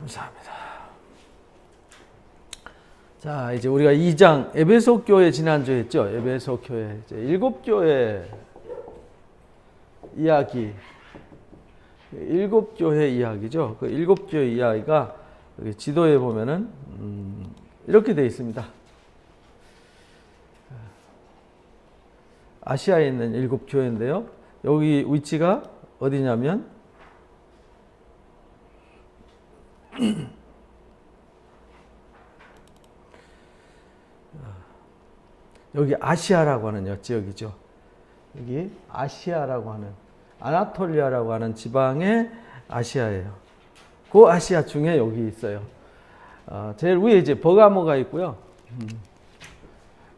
감사합니다. 자, 이제 우리가 2장 에베소 교회 지난주에 했죠. 에베소 교회 이제 7교회 이야기, 7교회 이야기죠. 그 7교회 이야기가 여기 지도에 보면은 이렇게 되어 있습니다. 아시아에 있는 7교회인데요. 여기 위치가 어디냐면 여기 아시아라고 하는 지역이죠. 여기 아시아라고 하는, 아나톨리아라고 하는 지방의 아시아예요. 그 아시아 중에 여기 있어요. 제일 위에 이제 버가모가 있고요.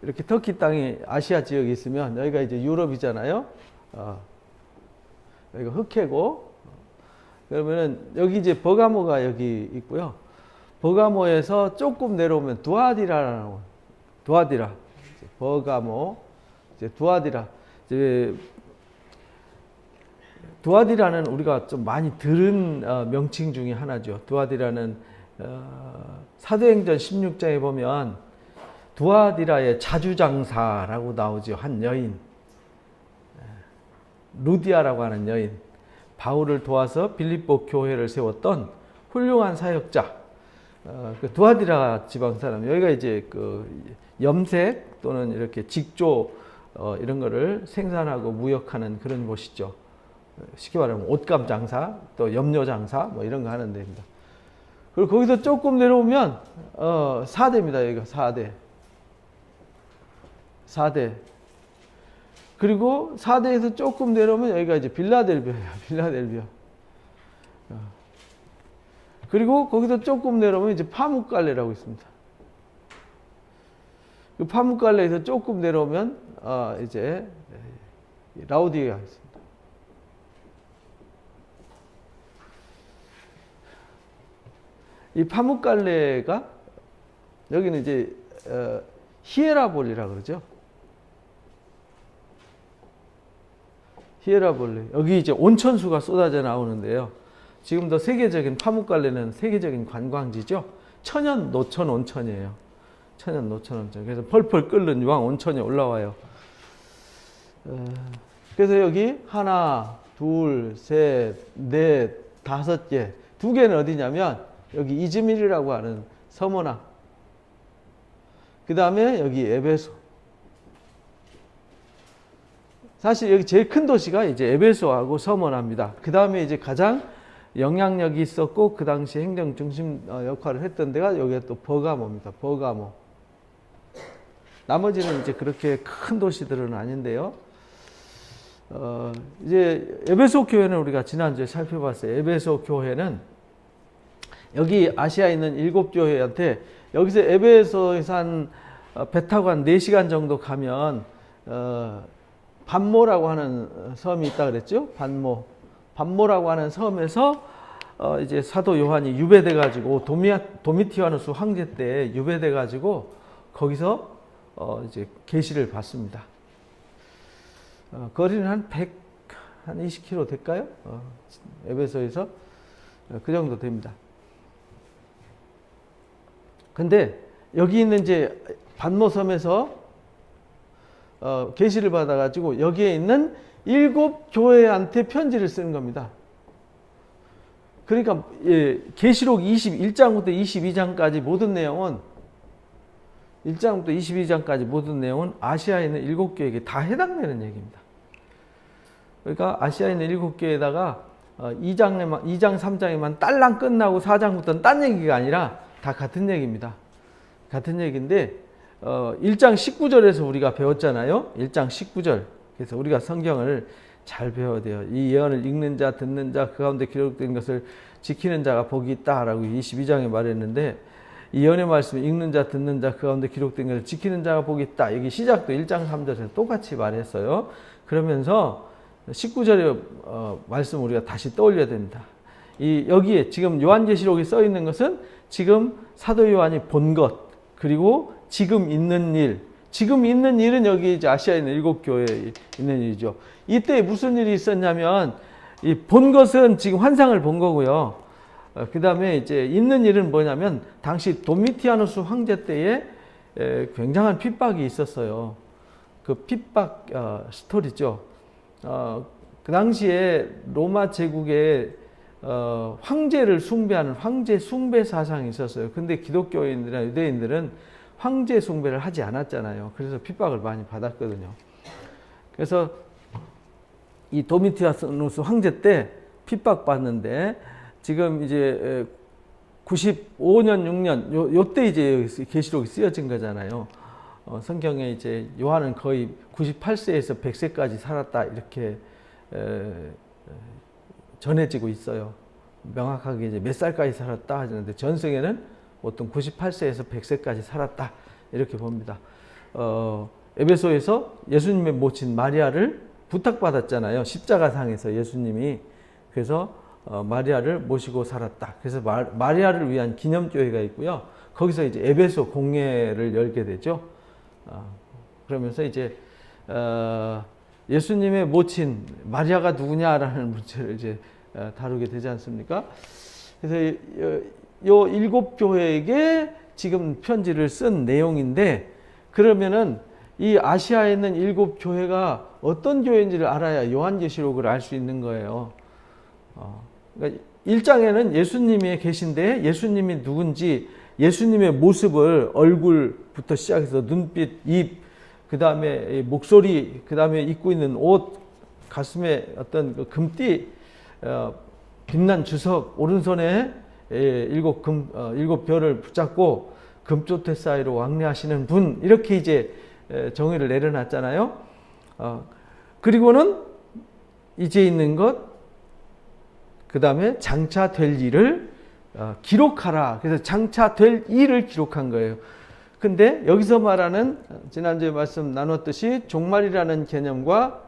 이렇게 터키 땅이 아시아 지역이 있으면 여기가 이제 유럽이잖아요. 여기가 흑해고, 그러면은 여기 이제 버가모가 여기 있고요. 버가모에서 조금 내려오면 두아디라라는, 두아디라, 버가모, 이제 두아디라. 이제 두아디라는 우리가 좀 많이 들은 명칭 중에 하나죠. 두아디라는 사도행전 16장에 보면 두아디라의 자주장사라고 나오죠. 한 여인, 루디아라고 하는 여인, 바울을 도와서 빌립보 교회를 세웠던 훌륭한 사역자, 그 두아디라 지방 사람. 여기가 이제 그 염색 또는 이렇게 직조 이런 거를 생산하고 무역하는 그런 곳이죠. 쉽게 말하면 옷감 장사, 또 염료 장사 뭐 이런 거 하는 데입니다. 그리고 거기서 조금 내려오면 4대입니다. 여기가 4대. 그리고 4대에서 조금 내려오면 여기가 이제 빌라델비아예요. 빌라델비아. 그리고 거기서 조금 내려오면 이제 파묵갈레라고 있습니다. 그 파묵갈레에서 조금 내려오면 이제 라우디게가 있습니다. 이 파묵갈레가 여기는 이제 히에라볼리라 그러죠. 히에라볼리. 여기 이제 온천수가 쏟아져 나오는데요. 지금도 세계적인 파묵갈레는 세계적인 관광지죠. 천연 노천 온천이에요. 천연 노천 온천. 그래서 펄펄 끓는 유황 온천이 올라와요. 그래서 여기 하나, 둘, 셋, 넷, 5개. 2개는 어디냐면 여기 이즈밀이라고 하는 서머나. 그 다음에 여기 에베소. 사실 여기 제일 큰 도시가 이제 에베소하고 서머나입니다. 그 다음에 이제 가장 영향력이 있었고 그 당시 행정 중심 역할을 했던 데가 여기가 또 버가모입니다. 버가모. 나머지는 이제 그렇게 큰 도시들은 아닌데요. 이제 에베소 교회는 우리가 지난주에 살펴봤어요. 에베소 교회는 여기 아시아에 있는 7교회한테 여기서 에베소에서 한 배 타고 한 4시간 정도 가면 반모라고 하는 섬이 있다 그랬죠. 반모라고 하는 섬에서 이제 사도 요한이 유배돼 가지고 도미티아누스 황제 때 유배돼 가지고 거기서 이제 계시를 받습니다. 거리는 한 20km 될까요? 에베소에서 그 정도 됩니다. 근데 여기 있는 이제 반모섬에서 계시를 받아가지고 여기에 있는 7교회한테 편지를 쓰는 겁니다. 그러니까 계시록 21장부터 22장까지 모든 내용은 1장부터 22장까지 모든 내용은 아시아에 있는 7교회에게 다 해당되는 얘기입니다. 그러니까 아시아에 있는 7교회에다가 2장 3장에만 딸랑 끝나고 4장부터는 딴 얘기가 아니라 다 같은 얘기입니다. 같은 얘기인데 1장 19절에서 우리가 배웠잖아요. 1장 19절. 그래서 우리가 성경을 잘 배워야 돼요. 이 예언을 읽는 자, 듣는 자, 그 가운데 기록된 것을 지키는 자가 복이 있다라고 22장에 말했는데 이 예언의 말씀을 읽는 자, 듣는 자, 그 가운데 기록된 것을 지키는 자가 복이 있다. 여기 시작도 1장 3절에서 똑같이 말했어요. 그러면서 19절의 말씀 우리가 다시 떠올려야 됩니다. 여기에 지금 요한계시록에 써 있는 것은 지금 사도 요한이 본 것, 그리고 지금 있는 일. 지금 있는 일은 여기 이제 아시아에 있는 7교회에 있는 일이죠. 이때 무슨 일이 있었냐면 본 것은 지금 환상을 본 거고요. 그 다음에 이제 있는 일은 뭐냐면 당시 도미티아누스 황제 때에 굉장한 핍박이 있었어요. 그 핍박 스토리죠. 그 당시에 로마 제국에 황제를 숭배하는 황제 숭배 사상이 있었어요. 근데 기독교인들이나 유대인들은 황제 숭배를 하지 않았잖아요. 그래서 핍박을 많이 받았거든요. 그래서 이 도미티아누스 황제 때 핍박받는데 지금 이제 95년, 6년 요때 이제 계시록이 쓰여진 거잖아요. 성경에 이제 요한은 거의 98세에서 100세까지 살았다 이렇게 전해지고 있어요. 명확하게 이제 몇 살까지 살았다 하는데 전승에는 보통 98세에서 100세까지 살았다 이렇게 봅니다. 에베소에서 예수님의 모친 마리아를 부탁받았잖아요. 십자가상에서 예수님이. 그래서 마리아를 모시고 살았다. 그래서 마리아를 위한 기념교회가 있고요. 거기서 이제 에베소 공회를 열게 되죠. 그러면서 이제 예수님의 모친 마리아가 누구냐라는 문제를 이제 다루게 되지 않습니까? 그래서 요 일곱 교회에게 지금 편지를 쓴 내용인데, 그러면은 이 아시아에 있는 일곱 교회가 어떤 교회인지를 알아야 요한계시록을 알 수 있는 거예요. 그러니까 1장에는 예수님이 계신데 예수님이 누군지, 예수님의 모습을 얼굴부터 시작해서 눈빛, 입, 그 다음에 목소리, 그 다음에 입고 있는 옷, 가슴에 어떤 그 금띠, 빛난 주석, 오른손에 일곱 별을 붙잡고 금조태 사이로 왕래하시는 분, 이렇게 이제 정의를 내려놨잖아요. 그리고는 이제 있는 것, 그 다음에 장차 될 일을 기록하라. 그래서 장차 될 일을 기록한 거예요. 근데 여기서 말하는, 지난주에 말씀 나눴듯이 종말이라는 개념과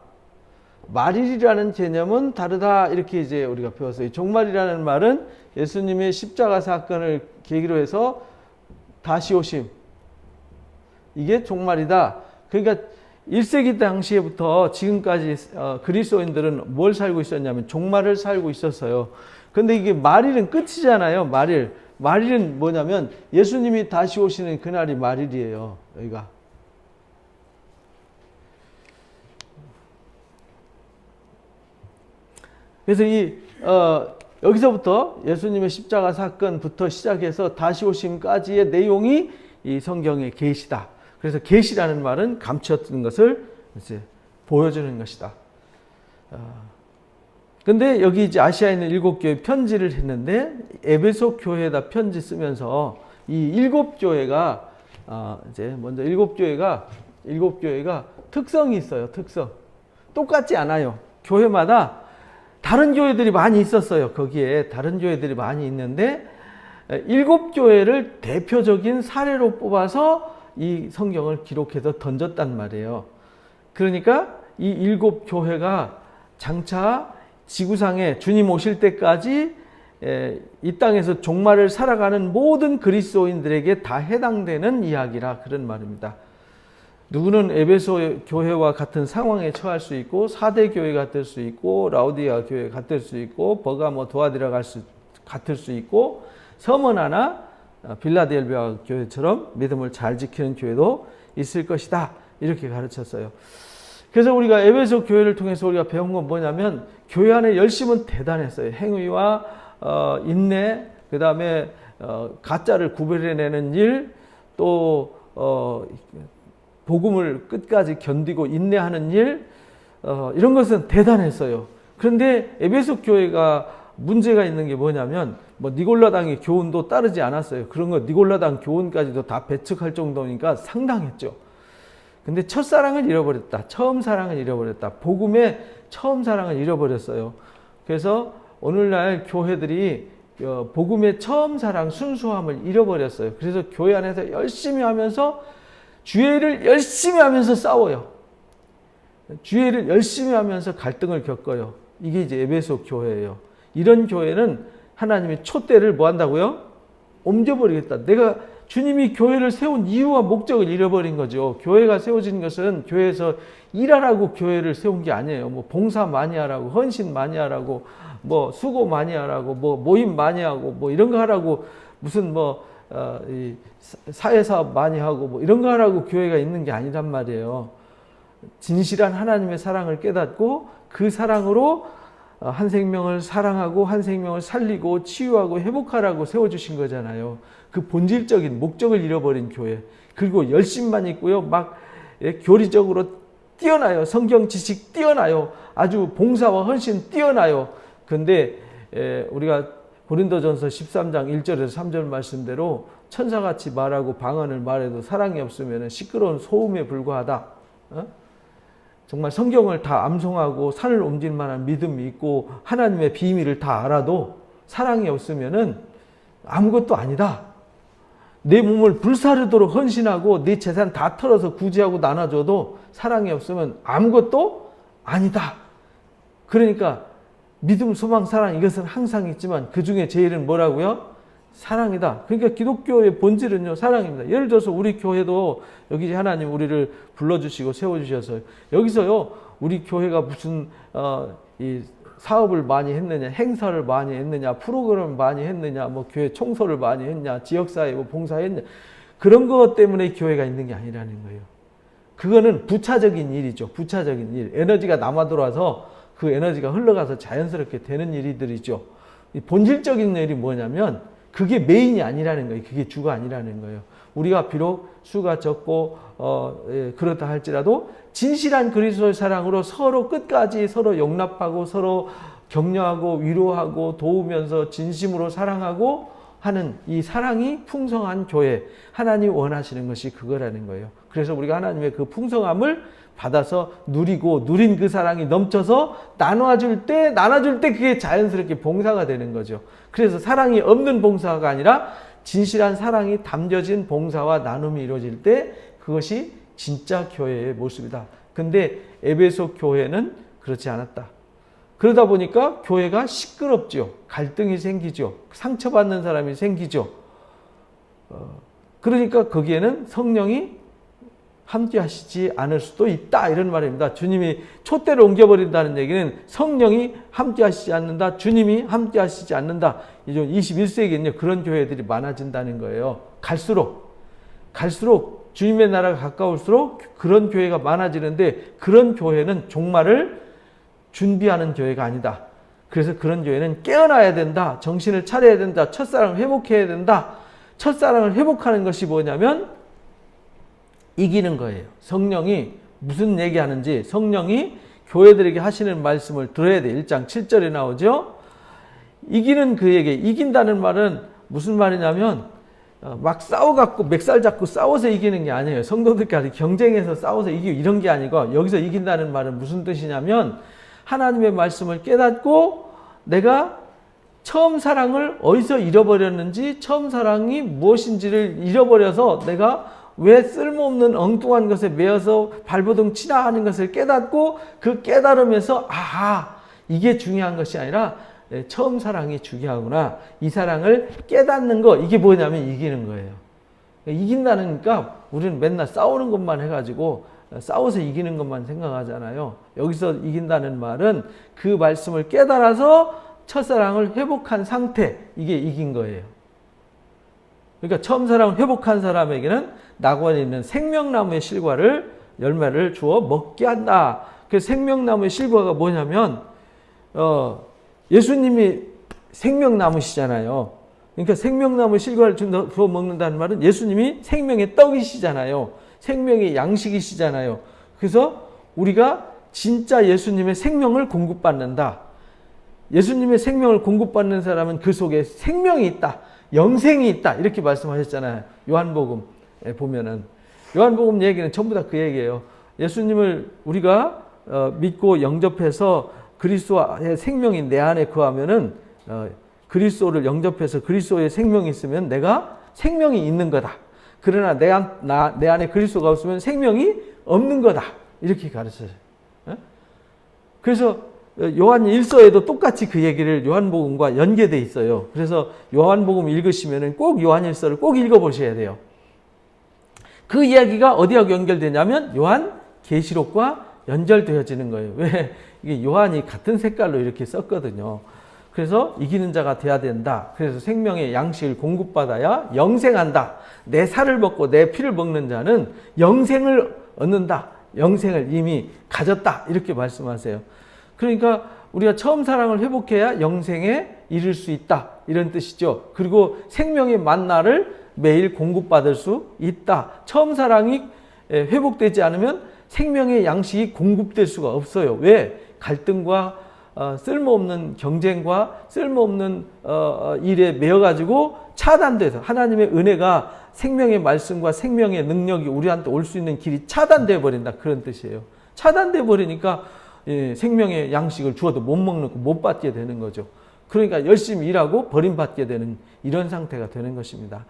말일이라는 개념은 다르다, 이렇게 이제 우리가 배웠어요. 종말이라는 말은 예수님의 십자가 사건을 계기로 해서 다시 오심, 이게 종말이다. 그러니까 1세기 당시에부터 지금까지 그리스도인들은 뭘 살고 있었냐면 종말을 살고 있었어요. 근데 이게 말일은 끝이잖아요. 말일은 뭐냐면 예수님이 다시 오시는 그날이 말일이에요. 여기가. 그래서 여기서부터 예수님의 십자가 사건부터 시작해서 다시 오심까지의 내용이 이 성경의 계시다. 그래서 계시라는 말은 감추었던 것을 이제 보여주는 것이다. 근데 여기 이제 아시아에 있는 일곱 교회 편지를 했는데, 에베소 교회에다 편지 쓰면서 이 일곱 교회가 이제 먼저 일곱 교회가 특성이 있어요. 특성. 똑같지 않아요. 교회마다 다른 교회들이 많이 있었어요. 거기에 다른 교회들이 많이 있는데 일곱 교회를 대표적인 사례로 뽑아서 이 성경을 기록해서 던졌단 말이에요. 그러니까 이 일곱 교회가 장차 지구상에 주님 오실 때까지 이 땅에서 종말을 살아가는 모든 그리스도인들에게 다 해당되는 이야기라, 그런 말입니다. 누구는 에베소 교회와 같은 상황에 처할 수 있고, 사대 교회가 될 수 있고, 라우디아 교회가 될 수 있고, 버가모 도아디라 같을 수 있고, 서머나나 빌라델비아 교회처럼 믿음을 잘 지키는 교회도 있을 것이다, 이렇게 가르쳤어요. 그래서 우리가 에베소 교회를 통해서 우리가 배운 건 뭐냐면, 교회 안에 열심은 대단했어요. 행위와 인내, 그 다음에 가짜를 구별해내는 일, 또 복음을 끝까지 견디고 인내하는 일, 이런 것은 대단했어요. 그런데 에베소 교회가 문제가 있는 게 뭐냐면, 니골라당의 교훈도 따르지 않았어요. 그런 거 니골라당 교훈까지도 다 배척할 정도니까 상당했죠. 근데 첫사랑을 잃어버렸다. 처음 사랑을 잃어버렸다. 복음의 처음 사랑을 잃어버렸어요. 그래서 오늘날 교회들이 복음의 처음 사랑, 순수함을 잃어버렸어요. 그래서 교회 안에서 열심히 하면서 주의를 열심히 하면서 싸워요. 주의를 열심히 하면서 갈등을 겪어요. 이게 이제 에베소 교회예요. 이런 교회는 하나님의 촛대를 뭐 한다고요? 옮겨버리겠다. 내가 주님이 교회를 세운 이유와 목적을 잃어버린 거죠. 교회가 세워진 것은 교회에서 일하라고 교회를 세운 게 아니에요. 뭐 봉사 많이 하라고, 헌신 많이 하라고, 뭐 수고 많이 하라고, 뭐 모임 많이 하고, 뭐 이런 거 하라고, 무슨 이 사회사업 많이 하고 뭐 이런 거 하라고 교회가 있는 게 아니란 말이에요. 진실한 하나님의 사랑을 깨닫고 그 사랑으로 한 생명을 사랑하고 한 생명을 살리고 치유하고 회복하라고 세워주신 거잖아요. 그 본질적인 목적을 잃어버린 교회. 그리고 열심만 있고요. 막 교리적으로 뛰어나요. 성경 지식 뛰어나요. 아주 봉사와 헌신 뛰어나요. 근데 우리가 고린도전서 13장 1절에서 3절 말씀대로 천사같이 말하고 방언을 말해도 사랑이 없으면 시끄러운 소음에 불과하다. 정말 성경을 다 암송하고 산을 옮길 만한 믿음이 있고 하나님의 비밀을 다 알아도 사랑이 없으면 아무것도 아니다. 내 몸을 불사르도록 헌신하고 내 재산 다 털어서 구제하고 나눠줘도 사랑이 없으면 아무것도 아니다. 그러니까 믿음, 소망, 사랑 이것은 항상 있지만 그 중에 제일은 뭐라고요? 사랑이다. 그러니까 기독교의 본질은요, 사랑입니다. 예를 들어서 우리 교회도 여기 하나님 우리를 불러주시고 세워주셔서 여기서요, 우리 교회가 무슨 이 사업을 많이 했느냐, 행사를 많이 했느냐, 프로그램을 많이 했느냐, 뭐 교회 청소를 많이 했냐, 지역사회 뭐 봉사했냐, 그런 것 때문에 교회가 있는 게 아니라는 거예요. 그거는 부차적인 일이죠. 부차적인 일. 에너지가 남아 돌아서 그 에너지가 흘러가서 자연스럽게 되는 일들이죠. 본질적인 일이 뭐냐면 그게 메인이 아니라는 거예요. 그게 주가 아니라는 거예요. 우리가 비록 수가 적고 그렇다 할지라도 진실한 그리스도의 사랑으로 서로 끝까지 서로 용납하고 서로 격려하고 위로하고 도우면서 진심으로 사랑하고 하는 이 사랑이 풍성한 교회, 하나님이 원하시는 것이 그거라는 거예요. 그래서 우리가 하나님의 그 풍성함을 받아서 누리고 누린 그 사랑이 넘쳐서 나눠줄 때 그게 자연스럽게 봉사가 되는 거죠. 그래서 사랑이 없는 봉사가 아니라 진실한 사랑이 담겨진 봉사와 나눔이 이루어질 때 그것이 진짜 교회의 모습이다. 근데 에베소 교회는 그렇지 않았다. 그러다 보니까 교회가 시끄럽죠. 갈등이 생기죠. 상처받는 사람이 생기죠. 그러니까 거기에는 성령이 함께 하시지 않을 수도 있다. 이런 말입니다. 주님이 촛대를 옮겨버린다는 얘기는 성령이 함께 하시지 않는다. 주님이 함께 하시지 않는다. 이제 21세기에는요, 그런 교회들이 많아진다는 거예요. 갈수록 주님의 나라가 가까울수록 그런 교회가 많아지는데 그런 교회는 종말을 준비하는 교회가 아니다. 그래서 그런 교회는 깨어나야 된다. 정신을 차려야 된다. 첫사랑을 회복해야 된다. 첫사랑을 회복하는 것이 뭐냐면 이기는 거예요. 성령이 무슨 얘기하는지 성령이 교회들에게 하시는 말씀을 들어야 돼. 1장 7절에 나오죠. 이기는 그에게, 이긴다는 말은 무슨 말이냐면 막 싸워갖고 맥살 잡고 싸워서 이기는 게 아니에요. 성도들끼리 경쟁해서 싸워서 이기고 이런 게 아니고 여기서 이긴다는 말은 무슨 뜻이냐면 하나님의 말씀을 깨닫고 내가 처음 사랑을 어디서 잃어버렸는지, 처음 사랑이 무엇인지를 잃어버려서 내가 왜 쓸모없는 엉뚱한 것에 매여서 발버둥 치나 하는 것을 깨닫고 그 깨달으면서 이게 중요한 것이 아니라 처음 사랑이 중요하구나. 이 사랑을 깨닫는 거, 이게 뭐냐면 이기는 거예요. 이긴다니까 우리는 맨날 싸우는 것만 해가지고 싸워서 이기는 것만 생각하잖아요. 여기서 이긴다는 말은 그 말씀을 깨달아서 첫사랑을 회복한 상태, 이게 이긴 거예요. 그러니까 처음 사랑을 회복한 사람에게는 낙원에 있는 생명나무의 실과를 열매를 주어 먹게 한다. 그 생명나무의 실과가 뭐냐면 예수님이 생명나무시잖아요. 그러니까 생명나무 실과를 주어 먹는다는 말은 예수님이 생명의 떡이시잖아요. 생명의 양식이시잖아요. 그래서 우리가 진짜 예수님의 생명을 공급받는다. 예수님의 생명을 공급받는 사람은 그 속에 생명이 있다. 영생이 있다. 이렇게 말씀하셨잖아요. 요한복음에 보면은. 요한복음 얘기는 전부 다 그 얘기예요. 예수님을 우리가 믿고 영접해서 그리스도의 생명이 내 안에 거하면은 그리스도를 영접해서 그리스도의 생명이 있으면 내가 생명이 있는 거다. 그러나 내 안에 그리스도가 없으면 생명이 없는 거다. 이렇게 가르쳐요. 그래서 요한 1서에도 똑같이 그 얘기를 요한복음과 연계돼 있어요. 그래서 요한복음 읽으시면은 꼭 요한 1서를 꼭 읽어보셔야 돼요. 그 이야기가 어디하고 연결되냐면 요한 계시록과 연결되어지는 거예요. 왜? 이게 요한이 같은 색깔로 이렇게 썼거든요. 그래서 이기는 자가 돼야 된다. 그래서 생명의 양식을 공급받아야 영생한다. 내 살을 먹고 내 피를 먹는 자는 영생을 얻는다. 영생을 이미 가졌다. 이렇게 말씀하세요. 그러니까 우리가 처음 사랑을 회복해야 영생에 이를 수 있다. 이런 뜻이죠. 그리고 생명의 만나를 매일 공급받을 수 있다. 처음 사랑이 회복되지 않으면 생명의 양식이 공급될 수가 없어요. 왜? 갈등과 쓸모없는 경쟁과 쓸모없는 일에 매여가지고 차단돼서 하나님의 은혜가 생명의 말씀과 생명의 능력이 우리한테 올 수 있는 길이 차단돼 버린다. 그런 뜻이에요. 차단돼 버리니까 생명의 양식을 주어도 못 먹는 거, 못 받게 되는 거죠. 그러니까 열심히 일하고 버림받게 되는 이런 상태가 되는 것입니다.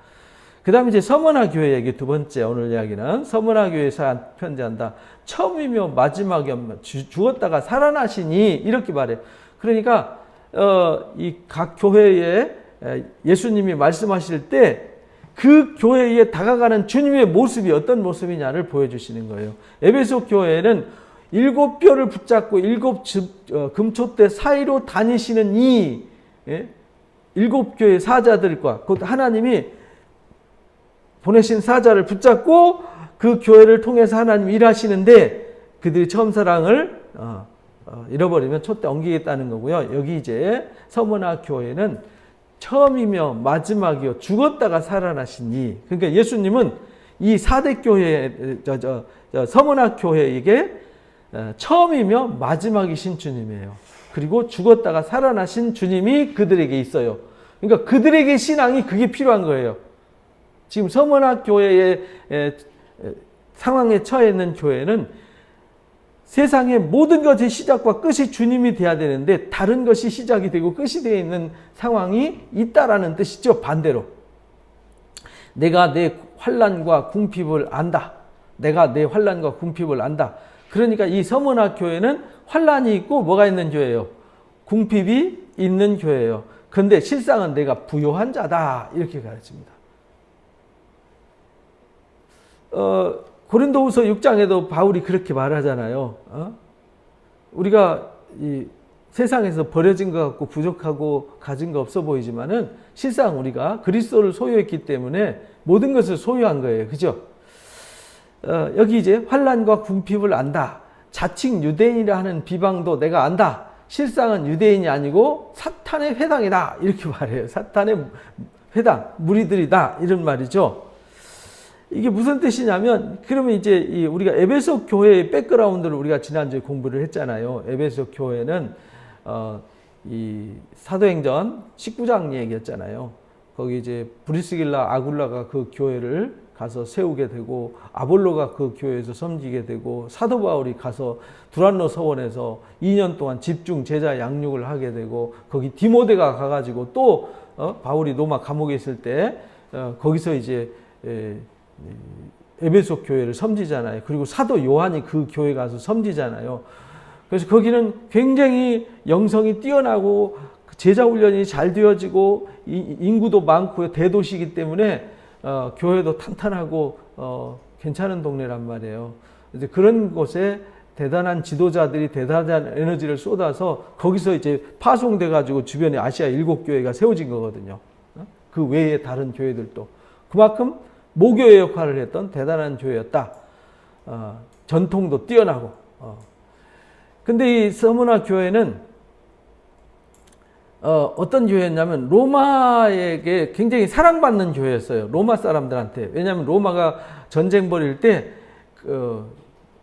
그 다음에 이제 서머나 교회 얘기 두 번째 오늘 이야기는 서머나 교회에서 편지한다. 처음이며 마지막이며 죽었다가 살아나시니 이렇게 말해요. 그러니까 이 각 교회에 예수님이 말씀하실 때 그 교회에 다가가는 주님의 모습이 어떤 모습이냐를 보여주시는 거예요. 에베소 교회는 7뼈를 붙잡고 7 금초대 사이로 다니시는 이 7교회 사자들과 곧 하나님이 보내신 사자를 붙잡고 그 교회를 통해서 하나님 일하시는데 그들이 처음 사랑을 잃어버리면 촛대 옮기겠다는 거고요. 여기 이제 서머나 교회는 처음이며 마지막이요 죽었다가 살아나시니 그러니까 예수님은 이 4대 교회 서머나 교회에게 처음이며 마지막이신 주님이에요. 그리고 죽었다가 살아나신 주님이 그들에게 있어요. 그러니까 그들에게 신앙이 그게 필요한 거예요. 지금 서머나 교회의 상황에 처해 있는 교회는 세상의 모든 것의 시작과 끝이 주님이 돼야 되는데 다른 것이 시작이 되고 끝이 되어 있는 상황이 있다라는 뜻이죠. 반대로. 내가 내 환난과 궁핍을 안다. 내가 내 환난과 궁핍을 안다. 그러니까 이 서머나 교회는 환난이 있고 뭐가 있는 교회예요? 궁핍이 있는 교회예요. 그런데 실상은 내가 부요한 자다. 이렇게 가르칩니다. 고린도후서 6장에도 바울이 그렇게 말하잖아요. 우리가 이 세상에서 버려진 것 같고 부족하고 가진 거 없어 보이지만은 실상 우리가 그리스도를 소유했기 때문에 모든 것을 소유한 거예요. 그죠? 여기 이제 환난과 궁핍을 안다. 자칭 유대인이라 하는 비방도 내가 안다. 실상은 유대인이 아니고 사탄의 회당이다. 이렇게 말해요. 사탄의 회당, 무리들이다. 이런 말이죠. 이게 무슨 뜻이냐면 그러면 이제 우리가 에베소 교회의 백그라운드를 우리가 지난주에 공부를 했잖아요. 에베소 교회는 이 사도행전 19장 얘기였잖아요. 거기 이제 브리스길라 아굴라가 그 교회를 가서 세우게 되고 아볼로가 그 교회에서 섬기게 되고 사도 바울이 가서 두란노 서원에서 2년 동안 집중 제자 양육을 하게 되고 거기 디모데가 가가지고 또 바울이 로마 감옥에 있을 때 거기서 이제 에베소 교회를 섬기잖아요. 그리고 사도 요한이 그 교회 가서 섬기잖아요. 그래서 거기는 굉장히 영성이 뛰어나고 제자 훈련이 잘 되어지고 인구도 많고 대도시이기 때문에 교회도 탄탄하고 괜찮은 동네란 말이에요. 이제 그런 곳에 대단한 지도자들이 대단한 에너지를 쏟아서 거기서 이제 파송돼 가지고 주변에 아시아 7교회가 세워진 거거든요. 그 외에 다른 교회들도 그만큼 모교의 역할을 했던 대단한 교회였다. 전통도 뛰어나고. 근데 이 서머나 교회는 어떤 교회였냐면 로마에게 굉장히 사랑받는 교회였어요. 로마 사람들한테. 왜냐하면 로마가 전쟁 벌일 때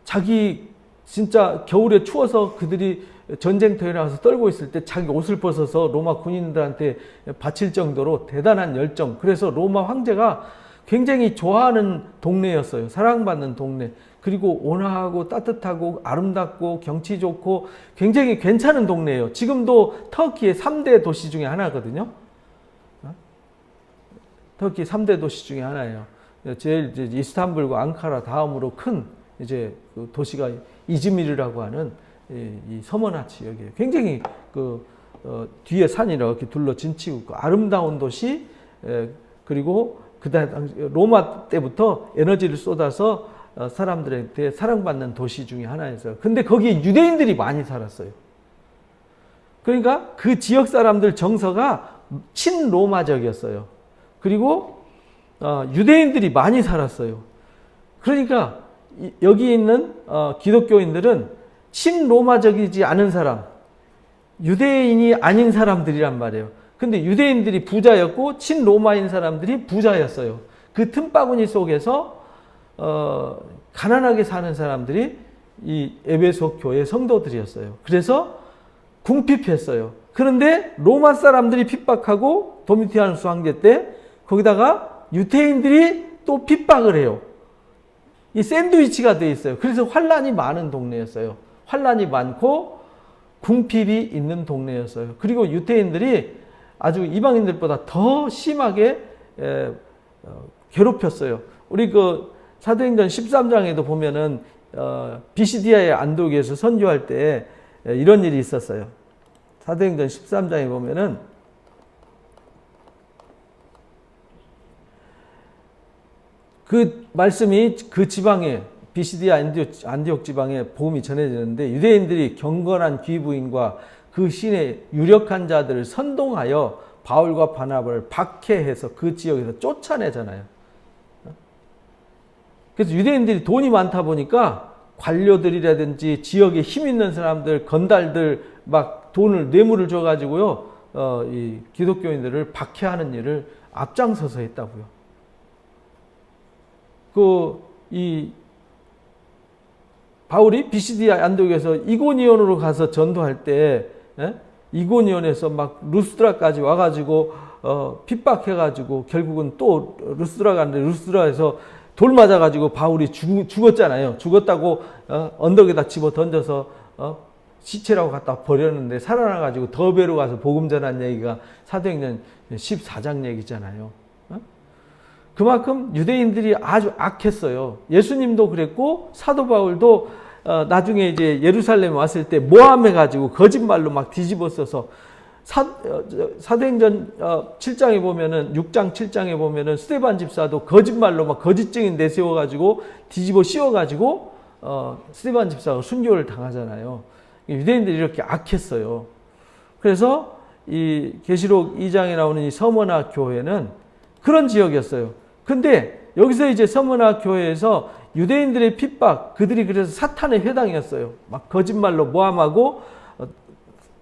자기 진짜 겨울에 추워서 그들이 전쟁터에 나와서 떨고 있을 때 자기 옷을 벗어서 로마 군인들한테 바칠 정도로 대단한 열정. 그래서 로마 황제가 굉장히 좋아하는 동네였어요. 사랑받는 동네. 그리고 온화하고 따뜻하고 아름답고 경치 좋고 굉장히 괜찮은 동네예요. 지금도 터키의 3대 도시 중에 하나거든요. 터키 3대 도시 중에 하나예요. 제일 이제 이스탄불과 앙카라 다음으로 큰 이제 그 도시가 이즈미르라고 하는 이 서머나 지역이에요. 굉장히 뒤에 산이 이렇게 둘러 진치고 있고 아름다운 도시, 그리고 그다음 로마 때부터 에너지를 쏟아서 사람들한테 사랑받는 도시 중에 하나였어요. 근데 거기에 유대인들이 많이 살았어요. 그러니까 그 지역 사람들 정서가 친로마적이었어요. 그리고 유대인들이 많이 살았어요. 그러니까 여기 있는 기독교인들은 친로마적이지 않은 사람, 유대인이 아닌 사람들이란 말이에요. 근데 유대인들이 부자였고 친로마인 사람들이 부자였어요. 그 틈바구니 속에서 가난하게 사는 사람들이 이 에베소 교회 성도들이었어요. 그래서 궁핍했어요. 그런데 로마 사람들이 핍박하고 도미티아누스 황제 때 거기다가 유대인들이 또 핍박을 해요. 이 샌드위치가 돼 있어요. 그래서 환란이 많은 동네였어요. 환란이 많고 궁핍이 있는 동네였어요. 그리고 유대인들이 아주 이방인들보다 더 심하게 괴롭혔어요. 우리 사도행전 13장에도 보면은 비시디아의 안독에서 선교할 때 이런 일이 있었어요. 사도행전 13장에 보면은 그 말씀이 그 지방에 비시디아 안디옥 지방에 복음이 전해지는데 유대인들이 경건한 귀부인과 그 신의 유력한 자들을 선동하여 바울과 바나바를 박해해서 그 지역에서 쫓아내잖아요. 그래서 유대인들이 돈이 많다 보니까 관료들이라든지 지역에 힘 있는 사람들, 건달들 막 돈을 뇌물을 줘가지고요, 이 기독교인들을 박해하는 일을 앞장서서 했다고요. 이 바울이 비시디아 안독에서 이고니온으로 가서 전도할 때 이고니온에서 막 루스드라까지 와가지고 핍박해가지고 결국은 또 루스드라 갔는데 루스드라에서 돌 맞아가지고 바울이 죽었잖아요. 죽었다고 언덕에다 집어 던져서 시체라고 갖다 버렸는데 살아나가지고 더베로 가서 복음 전한 얘기가 사도행전 14장 얘기잖아요. 그만큼 유대인들이 아주 악했어요. 예수님도 그랬고 사도 바울도 나중에 이제 예루살렘에 왔을 때 모함해가지고 거짓말로 막 뒤집어 써서 사도행전 7장에 보면은 6장 7장에 보면은 스데반 집사도 거짓말로 막 거짓 증인 내세워가지고 뒤집어 씌워가지고 스데반 집사가 순교를 당하잖아요. 유대인들이 이렇게 악했어요. 그래서 이 계시록 2장에 나오는 이 서머나 교회는 그런 지역이었어요. 근데 여기서 이제 서머나 교회에서 유대인들의 핍박, 그들이 그래서 사탄의 회당이었어요. 막 거짓말로 모함하고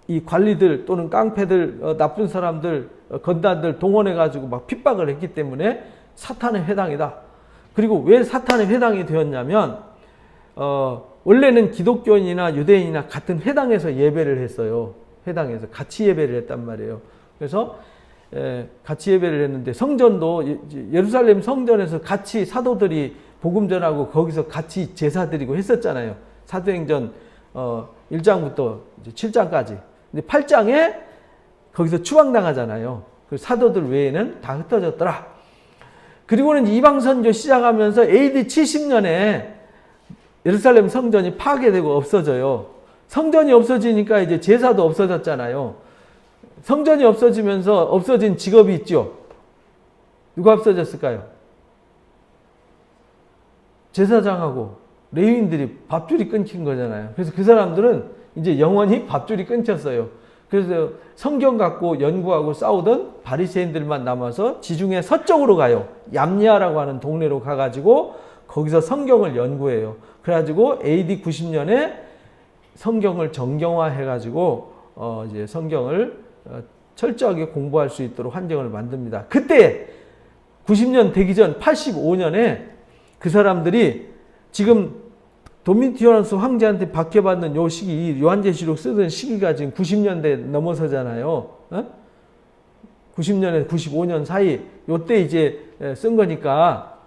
이 관리들 또는 깡패들, 나쁜 사람들, 건단들 동원해가지고 막 핍박을 했기 때문에 사탄의 회당이다. 그리고 왜 사탄의 회당이 되었냐면 원래는 기독교인이나 유대인이나 같은 회당에서 예배를 했어요. 회당에서 같이 예배를 했단 말이에요. 그래서 같이 예배를 했는데 성전도 예루살렘 성전에서 같이 사도들이 복음 전하고 거기서 같이 제사 드리고 했었잖아요. 사도행전 1장부터 7장까지. 근데 8장에 거기서 추방당하잖아요. 그 사도들 외에는 다 흩어졌더라. 그리고는 이방 선교 시작하면서 AD 70년에 예루살렘 성전이 파괴되고 없어져요. 성전이 없어지니까 이제 제사도 없어졌잖아요. 성전이 없어지면서 없어진 직업이 있죠. 누가 없어졌을까요? 제사장하고 레위인들이 밥줄이 끊긴 거잖아요. 그래서 그 사람들은 이제 영원히 밥줄이 끊겼어요. 그래서 성경 갖고 연구하고 싸우던 바리새인들만 남아서 지중해 서쪽으로 가요. 얌니아라고 하는 동네로 가가지고 거기서 성경을 연구해요. 그래가지고 AD 90년에 성경을 정경화해가지고 이제 성경을 철저하게 공부할 수 있도록 환경을 만듭니다. 그때 90년 되기 전 85년에 그 사람들이 지금 도미티아누스 황제한테 박해받는 요 시기, 이 요한계시록 쓰던 시기가 지금 90년대 넘어서잖아요. 90년에서 95년 사이 요때 이제 쓴 거니까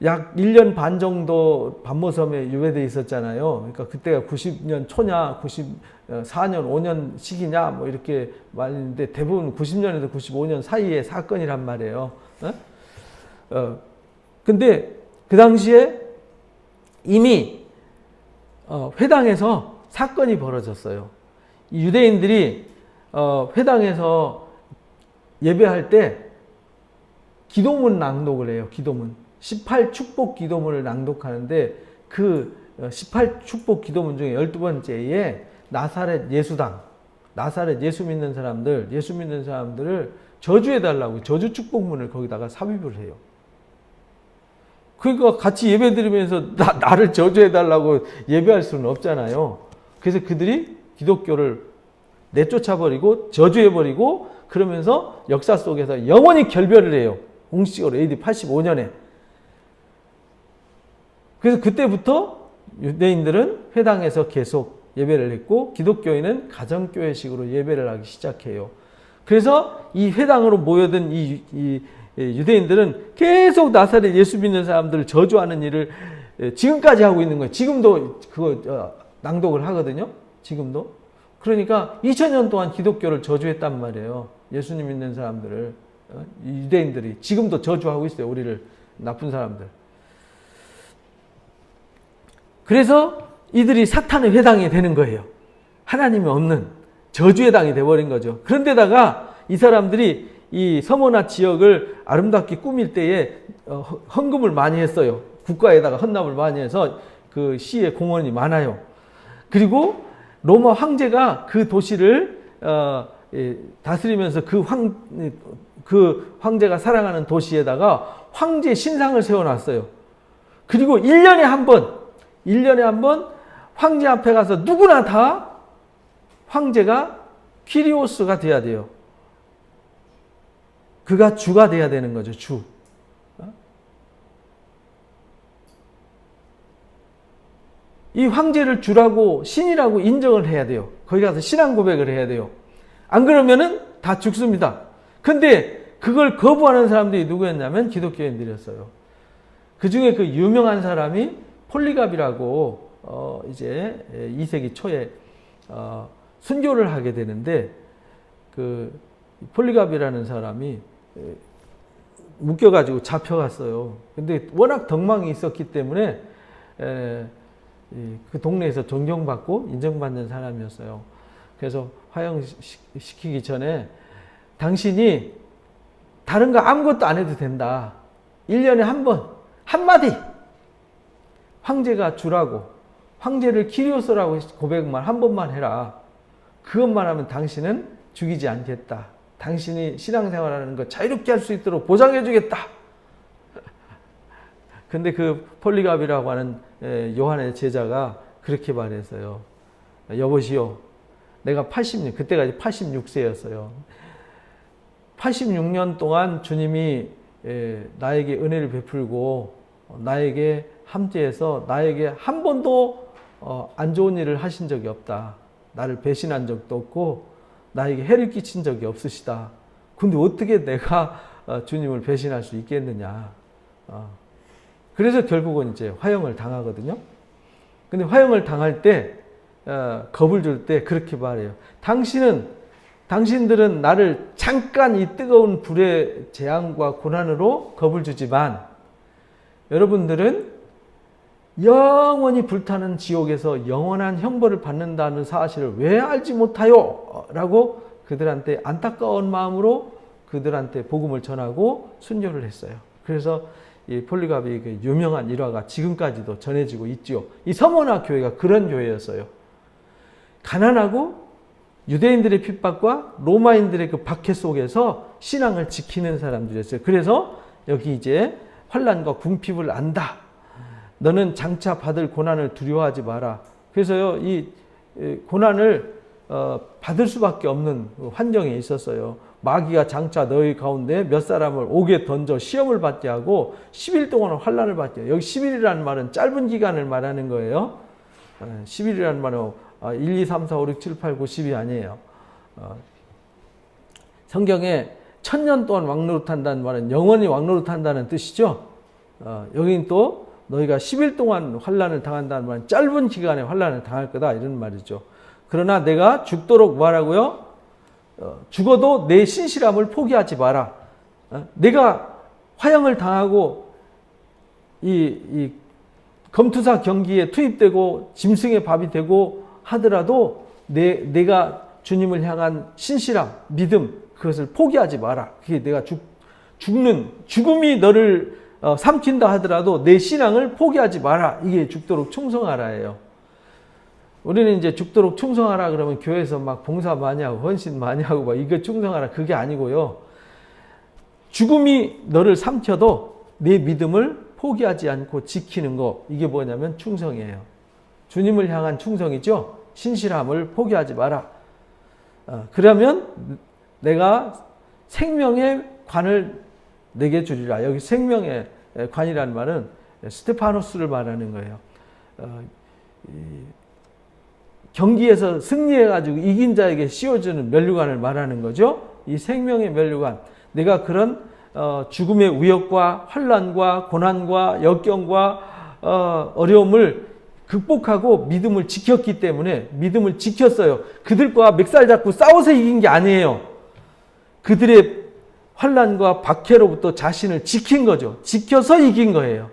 약 1년 반 정도 반모섬에 유배되어 있었잖아요. 그러니까 그때가 90년 초냐, 94년, 5년 시기냐, 뭐 이렇게 말했는데 대부분 90년에서 95년 사이의 사건이란 말이에요. 근데 그 당시에 이미 회당에서 사건이 벌어졌어요. 이 유대인들이 회당에서 예배할 때 기도문 낭독을 해요. 기도문. 18축복 기도문을 낭독하는데 그 18축복 기도문 중에 12번째에 나사렛 예수당, 나사렛 예수 믿는 사람들을 저주해달라고 저주 축복문을 거기다가 삽입을 해요. 그러니까 같이 예배 드리면서 나를 저주해달라고 예배할 수는 없잖아요. 그래서 그들이 기독교를 내쫓아버리고 저주해버리고 그러면서 역사 속에서 영원히 결별을 해요. 공식적으로 AD 85년에. 그래서 그때부터 유대인들은 회당에서 계속 예배를 했고 기독교인은 가정교회식으로 예배를 하기 시작해요. 그래서 이 회당으로 모여든 이 유대인들은 계속 나사렛 예수 믿는 사람들을 저주하는 일을 지금까지 하고 있는 거예요. 지금도 그거 낭독을 하거든요. 지금도. 그러니까 2000년 동안 기독교를 저주했단 말이에요. 예수님 믿는 사람들을. 유대인들이 지금도 저주하고 있어요. 우리를. 나쁜 사람들. 그래서 이들이 사탄의 회당이 되는 거예요. 하나님이 없는 저주의 당이 돼버린 거죠. 그런데다가 이 사람들이 이 서머나 지역을 아름답게 꾸밀 때에 헌금을 많이 했어요. 국가에다가 헌납을 많이 해서 그 시에 공헌이 많아요. 그리고 로마 황제가 그 도시를 다스리면서 그 황제가 사랑하는 도시에다가 황제 신상을 세워놨어요. 그리고 1년에 한 번 황제 앞에 가서 누구나 다 황제가 퀴리오스가 돼야 돼요. 그가 주가 돼야 되는 거죠. 주. 이 황제를 주라고 신이라고 인정을 해야 돼요. 거기 가서 신앙 고백을 해야 돼요. 안 그러면은 다 죽습니다. 근데 그걸 거부하는 사람들이 누구였냐면 기독교인들이었어요. 그 중에 그 유명한 사람이 폴리갑이라고 이제 2세기 초에 순교를 하게 되는데 그 폴리갑이라는 사람이 묶여가지고 잡혀갔어요. 근데 워낙 덕망이 있었기 때문에 그 동네에서 존경받고 인정받는 사람이었어요. 그래서 화형시키기 전에 당신이 다른 거 아무것도 안 해도 된다. 1년에 한 번, 한마디 황제가 주라고 황제를 키리오스라고 고백만 한 번만 해라. 그것만 하면 당신은 죽이지 않겠다. 당신이 신앙생활하는 거 자유롭게 할 수 있도록 보장해 주겠다. 근데 그 폴리갑이라고 하는 요한의 제자가 그렇게 말했어요. 여보시오, 내가 80년, 그때가 86세였어요. 86년 동안 주님이 나에게 은혜를 베풀고 나에게 함께해서 나에게 한 번도 안 좋은 일을 하신 적이 없다. 나를 배신한 적도 없고 나에게 해를 끼친 적이 없으시다. 근데 어떻게 내가 주님을 배신할 수 있겠느냐. 그래서 결국은 이제 화형을 당하거든요. 근데 화형을 당할 때 겁을 줄 때 그렇게 말해요. 당신들은 나를 잠깐 이 뜨거운 불의 재앙과 고난으로 겁을 주지만 여러분들은 영원히 불타는 지옥에서 영원한 형벌을 받는다는 사실을 왜 알지 못하요? 라고 그들한테 안타까운 마음으로 그들한테 복음을 전하고 순교를 했어요. 그래서 이 폴리갑의 그 유명한 일화가 지금까지도 전해지고 있죠. 이 서머나 교회가 그런 교회였어요. 가난하고 유대인들의 핍박과 로마인들의 그 박해 속에서 신앙을 지키는 사람들이었어요. 그래서 여기 이제 환난과 궁핍을 안다. 너는 장차 받을 고난을 두려워하지 마라. 그래서요, 이 고난을 받을 수밖에 없는 환경에 있었어요. 마귀가 장차 너희 가운데 몇 사람을 옥에 던져 시험을 받게 하고 10일 동안 환난을 받게 해요. 여기 10일이라는 말은 짧은 기간을 말하는 거예요. 10일이라는 말은 1, 2, 3, 4, 5, 6, 7, 8, 9, 10이 아니에요. 성경에 1000년 동안 왕노릇한다는 말은 영원히 왕노릇한다는 뜻이죠. 여기는 또 너희가 10일 동안 환난을 당한다는 말은 짧은 기간에 환난을 당할 거다 이런 말이죠. 그러나 내가 죽도록 뭐하라고요? 죽어도 내 신실함을 포기하지 마라. 내가 화형을 당하고 이 검투사 경기에 투입되고 짐승의 밥이 되고 하더라도 내가 주님을 향한 신실함, 믿음, 그것을 포기하지 마라. 그게 내가 죽음이 너를 삼킨다 하더라도 내 신앙을 포기하지 마라. 이게 죽도록 충성하라예요. 우리는 이제 죽도록 충성하라 그러면 교회에서 막 봉사 많이 하고 헌신 많이 하고 막 이거 충성하라, 그게 아니고요. 죽음이 너를 삼켜도 내 믿음을 포기하지 않고 지키는 거, 이게 뭐냐면 충성이에요. 주님을 향한 충성이죠. 신실함을 포기하지 마라. 그러면 내가 생명의 관을 내게 주리라. 여기 생명의 관이라는 말은 스테파노스를 말하는 거예요. 경기에서 승리해가지고 이긴 자에게 씌워주는 면류관을 말하는 거죠. 이 생명의 면류관. 내가 그런 죽음의 위협과 환난과 고난과 역경과 어려움을 극복하고 믿음을 지켰기 때문에, 믿음을 지켰어요. 그들과 멱살 잡고 싸워서 이긴 게 아니에요. 그들의 환난과 박해로부터 자신을 지킨 거죠. 지켜서 이긴 거예요.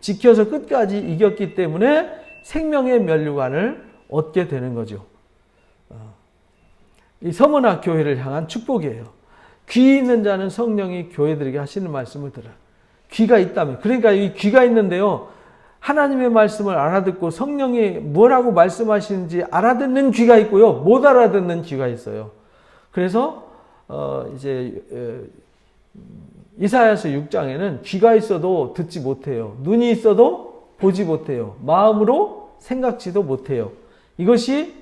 지켜서 끝까지 이겼기 때문에 생명의 면류관을 얻게 되는 거죠. 이 서머나 교회를 향한 축복이에요. 귀 있는 자는 성령이 교회들에게 하시는 말씀을 들어라. 귀가 있다면. 그러니까 이 귀가 있는데요. 하나님의 말씀을 알아듣고 성령이 뭐라고 말씀하시는지 알아듣는 귀가 있고요. 못 알아듣는 귀가 있어요. 그래서 이제 이사야서 6장에는 귀가 있어도 듣지 못해요. 눈이 있어도 보지 못해요. 마음으로 생각지도 못해요. 이것이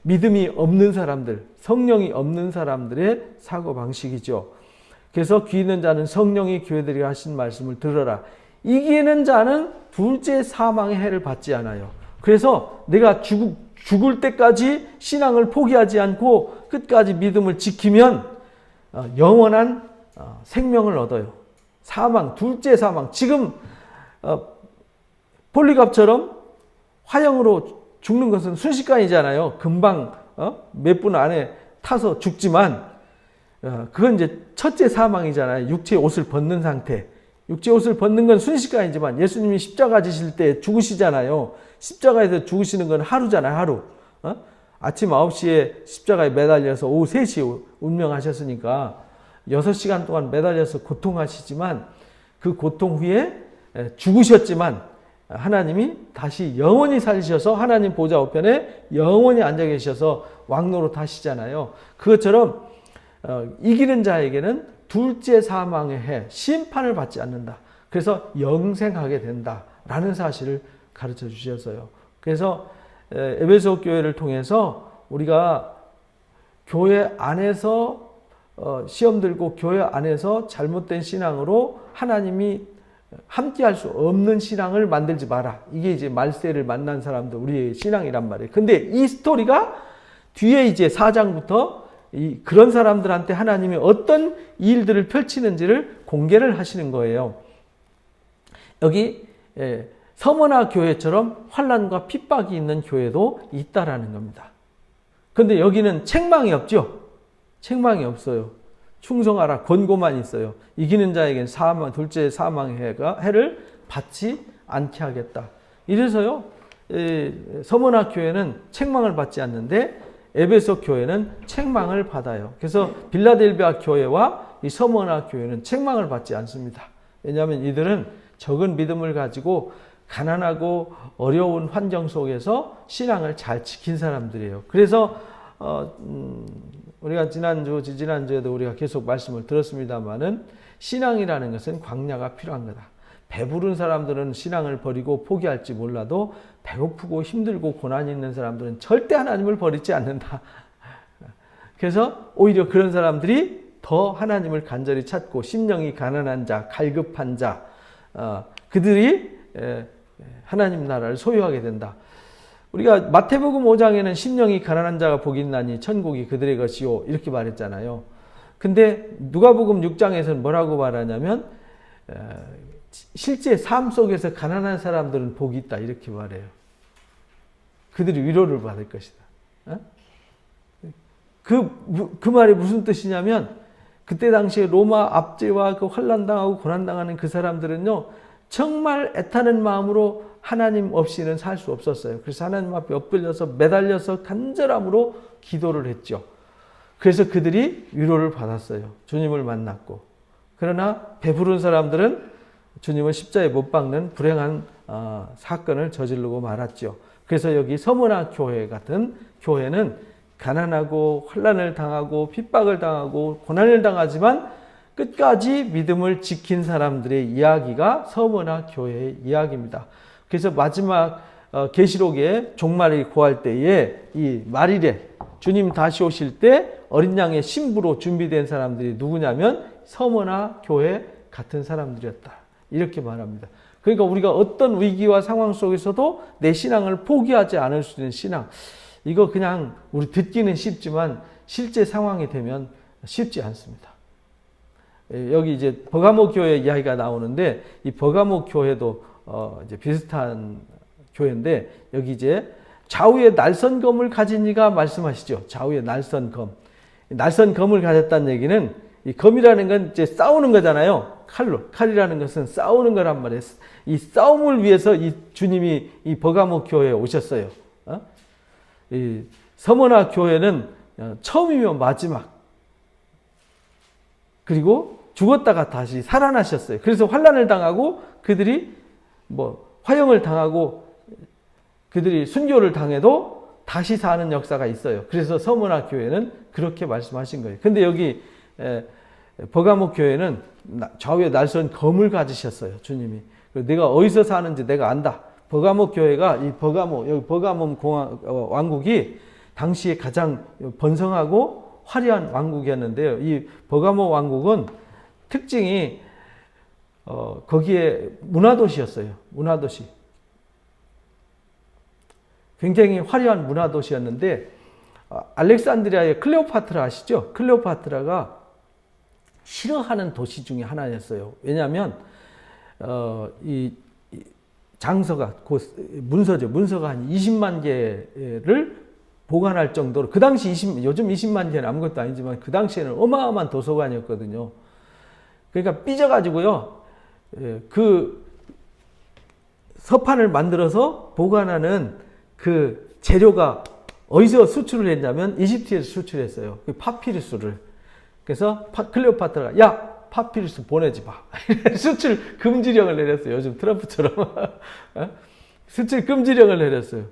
믿음이 없는 사람들, 성령이 없는 사람들의 사고방식이죠. 그래서 귀 있는 자는 성령이 교회들에게 하신 말씀을 들어라. 이기는 자는 둘째 사망의 해를 받지 않아요. 그래서 내가 죽을 때까지 신앙을 포기하지 않고 끝까지 믿음을 지키면 영원한 생명을 얻어요. 사망, 둘째 사망. 지금 폴리갑처럼 화형으로 죽는 것은 순식간이잖아요. 금방 몇 분 안에 타서 죽지만 그건 이제 첫째 사망이잖아요. 육체의 옷을 벗는 상태. 육체의 옷을 벗는 건 순식간이지만 예수님이 십자가 지실 때 죽으시잖아요. 십자가에서 죽으시는 건 하루잖아요. 하루. 아침 9시에 십자가에 매달려서 오후 3시에 운명하셨으니까 6시간 동안 매달려서 고통하시지만 그 고통 후에 죽으셨지만 하나님이 다시 영원히 살리셔서 하나님 보좌 우편에 영원히 앉아 계셔서 왕노릇 하시잖아요. 그것처럼 이기는 자에게는 둘째 사망의 해, 심판을 받지 않는다. 그래서 영생하게 된다라는 사실을 가르쳐 주셨어요. 그래서 에베소 교회를 통해서 우리가 교회 안에서 시험 들고 교회 안에서 잘못된 신앙으로 하나님이 함께할 수 없는 신앙을 만들지 마라. 이게 이제 말세를 만난 사람들 우리의 신앙이란 말이에요. 근데 이 스토리가 뒤에 이제 4장부터 그런 사람들한테 하나님이 어떤 일들을 펼치는지를 공개를 하시는 거예요. 여기 서머나 교회처럼 환난과 핍박이 있는 교회도 있다라는 겁니다. 그런데 여기는 책망이 없죠. 책망이 없어요. 충성하라 권고만 있어요. 이기는 자에겐 둘째 사망의 해를 받지 않게 하겠다. 이래서요, 서머나 교회는 책망을 받지 않는데 에베소 교회는 책망을 받아요. 그래서 빌라델비아 교회와 이 서머나 교회는 책망을 받지 않습니다. 왜냐하면 이들은 적은 믿음을 가지고 가난하고 어려운 환경 속에서 신앙을 잘 지킨 사람들이에요. 그래서 우리가 지난주에도 우리가 계속 말씀을 들었습니다마는 신앙이라는 것은 광야가 필요한 거다. 배부른 사람들은 신앙을 버리고 포기할지 몰라도 배고프고 힘들고 고난이 있는 사람들은 절대 하나님을 버리지 않는다. 그래서 오히려 그런 사람들이 더 하나님을 간절히 찾고 심령이 가난한 자, 갈급한 자, 그들이 하나님 나라를 소유하게 된다. 우리가 마태복음 5장에는 심령이 가난한 자가 복이 있나니 천국이 그들의 것이요 이렇게 말했잖아요. 근데 누가복음 6장에서는 뭐라고 말하냐면 실제 삶 속에서 가난한 사람들은 복이 있다 이렇게 말해요. 그들이 위로를 받을 것이다. 그 말이 무슨 뜻이냐면 그때 당시에 로마 압제와 그 환난당하고 고난당하는 그 사람들은요 정말 애타는 마음으로 하나님 없이는 살 수 없었어요. 그래서 하나님 앞에 엎드려서 매달려서 간절함으로 기도를 했죠. 그래서 그들이 위로를 받았어요. 주님을 만났고. 그러나 배부른 사람들은 주님을 십자가에 못 박는 불행한 사건을 저지르고 말았죠. 그래서 여기 서문화 교회 같은 교회는 가난하고 환난을 당하고 핍박을 당하고 고난을 당하지만 끝까지 믿음을 지킨 사람들의 이야기가 서문화 교회의 이야기입니다. 그래서 마지막 계시록에 종말이 고할 때에 이 말일에 주님 다시 오실 때 어린 양의 신부로 준비된 사람들이 누구냐면 서문화 교회 같은 사람들이었다. 이렇게 말합니다. 그러니까 우리가 어떤 위기와 상황 속에서도 내 신앙을 포기하지 않을 수 있는 신앙. 이거 그냥 우리 듣기는 쉽지만 실제 상황이 되면 쉽지 않습니다. 여기 이제 버가모 교회 이야기가 나오는데 이 버가모 교회도 이제 비슷한 교회인데 여기 이제 좌우에 날선검을 가진 이가 말씀하시죠. 좌우에 날선검. 날선검을 가졌다는 얘기는 이 검이라는 건 이제 싸우는 거잖아요. 칼로. 칼이라는 것은 싸우는 거란 말이에요. 이 싸움을 위해서 이 주님이 이 버가모 교회에 오셨어요. 이 서문화 교회는 처음이며 마지막. 그리고 죽었다가 다시 살아나셨어요. 그래서 환난을 당하고 그들이 화형을 당하고 그들이 순교를 당해도 다시 사는 역사가 있어요. 그래서 서문화 교회는 그렇게 말씀하신 거예요. 근데 여기 버가모 교회는 좌우에 날선 검을 가지셨어요. 주님이. 내가 어디서 사는지 내가 안다. 버가모 교회가 여기 버가모 왕국이 당시에 가장 번성하고 화려한 왕국이었는데요. 이 버가모 왕국은 특징이 거기에 문화도시였어요. 문화도시. 굉장히 화려한 문화도시였는데 알렉산드리아의 클레오파트라 아시죠? 클레오파트라가 싫어하는 도시 중에 하나였어요. 왜냐하면 이 장서가 문서죠. 문서가 한 20만 개를 보관할 정도로 그 당시 요즘 20만 개는 아무것도 아니지만 그 당시에는 어마어마한 도서관이었거든요. 그러니까 삐져가지고요. 그 서판을 만들어서 보관하는 그 재료가 어디서 수출을 했냐면 이집트에서 수출했어요. 그 파피루스를. 그래서 클레오파트라가 야 파피루스 보내지 마. 수출 금지령을 내렸어요. 요즘 트럼프처럼. 수출 금지령을 내렸어요.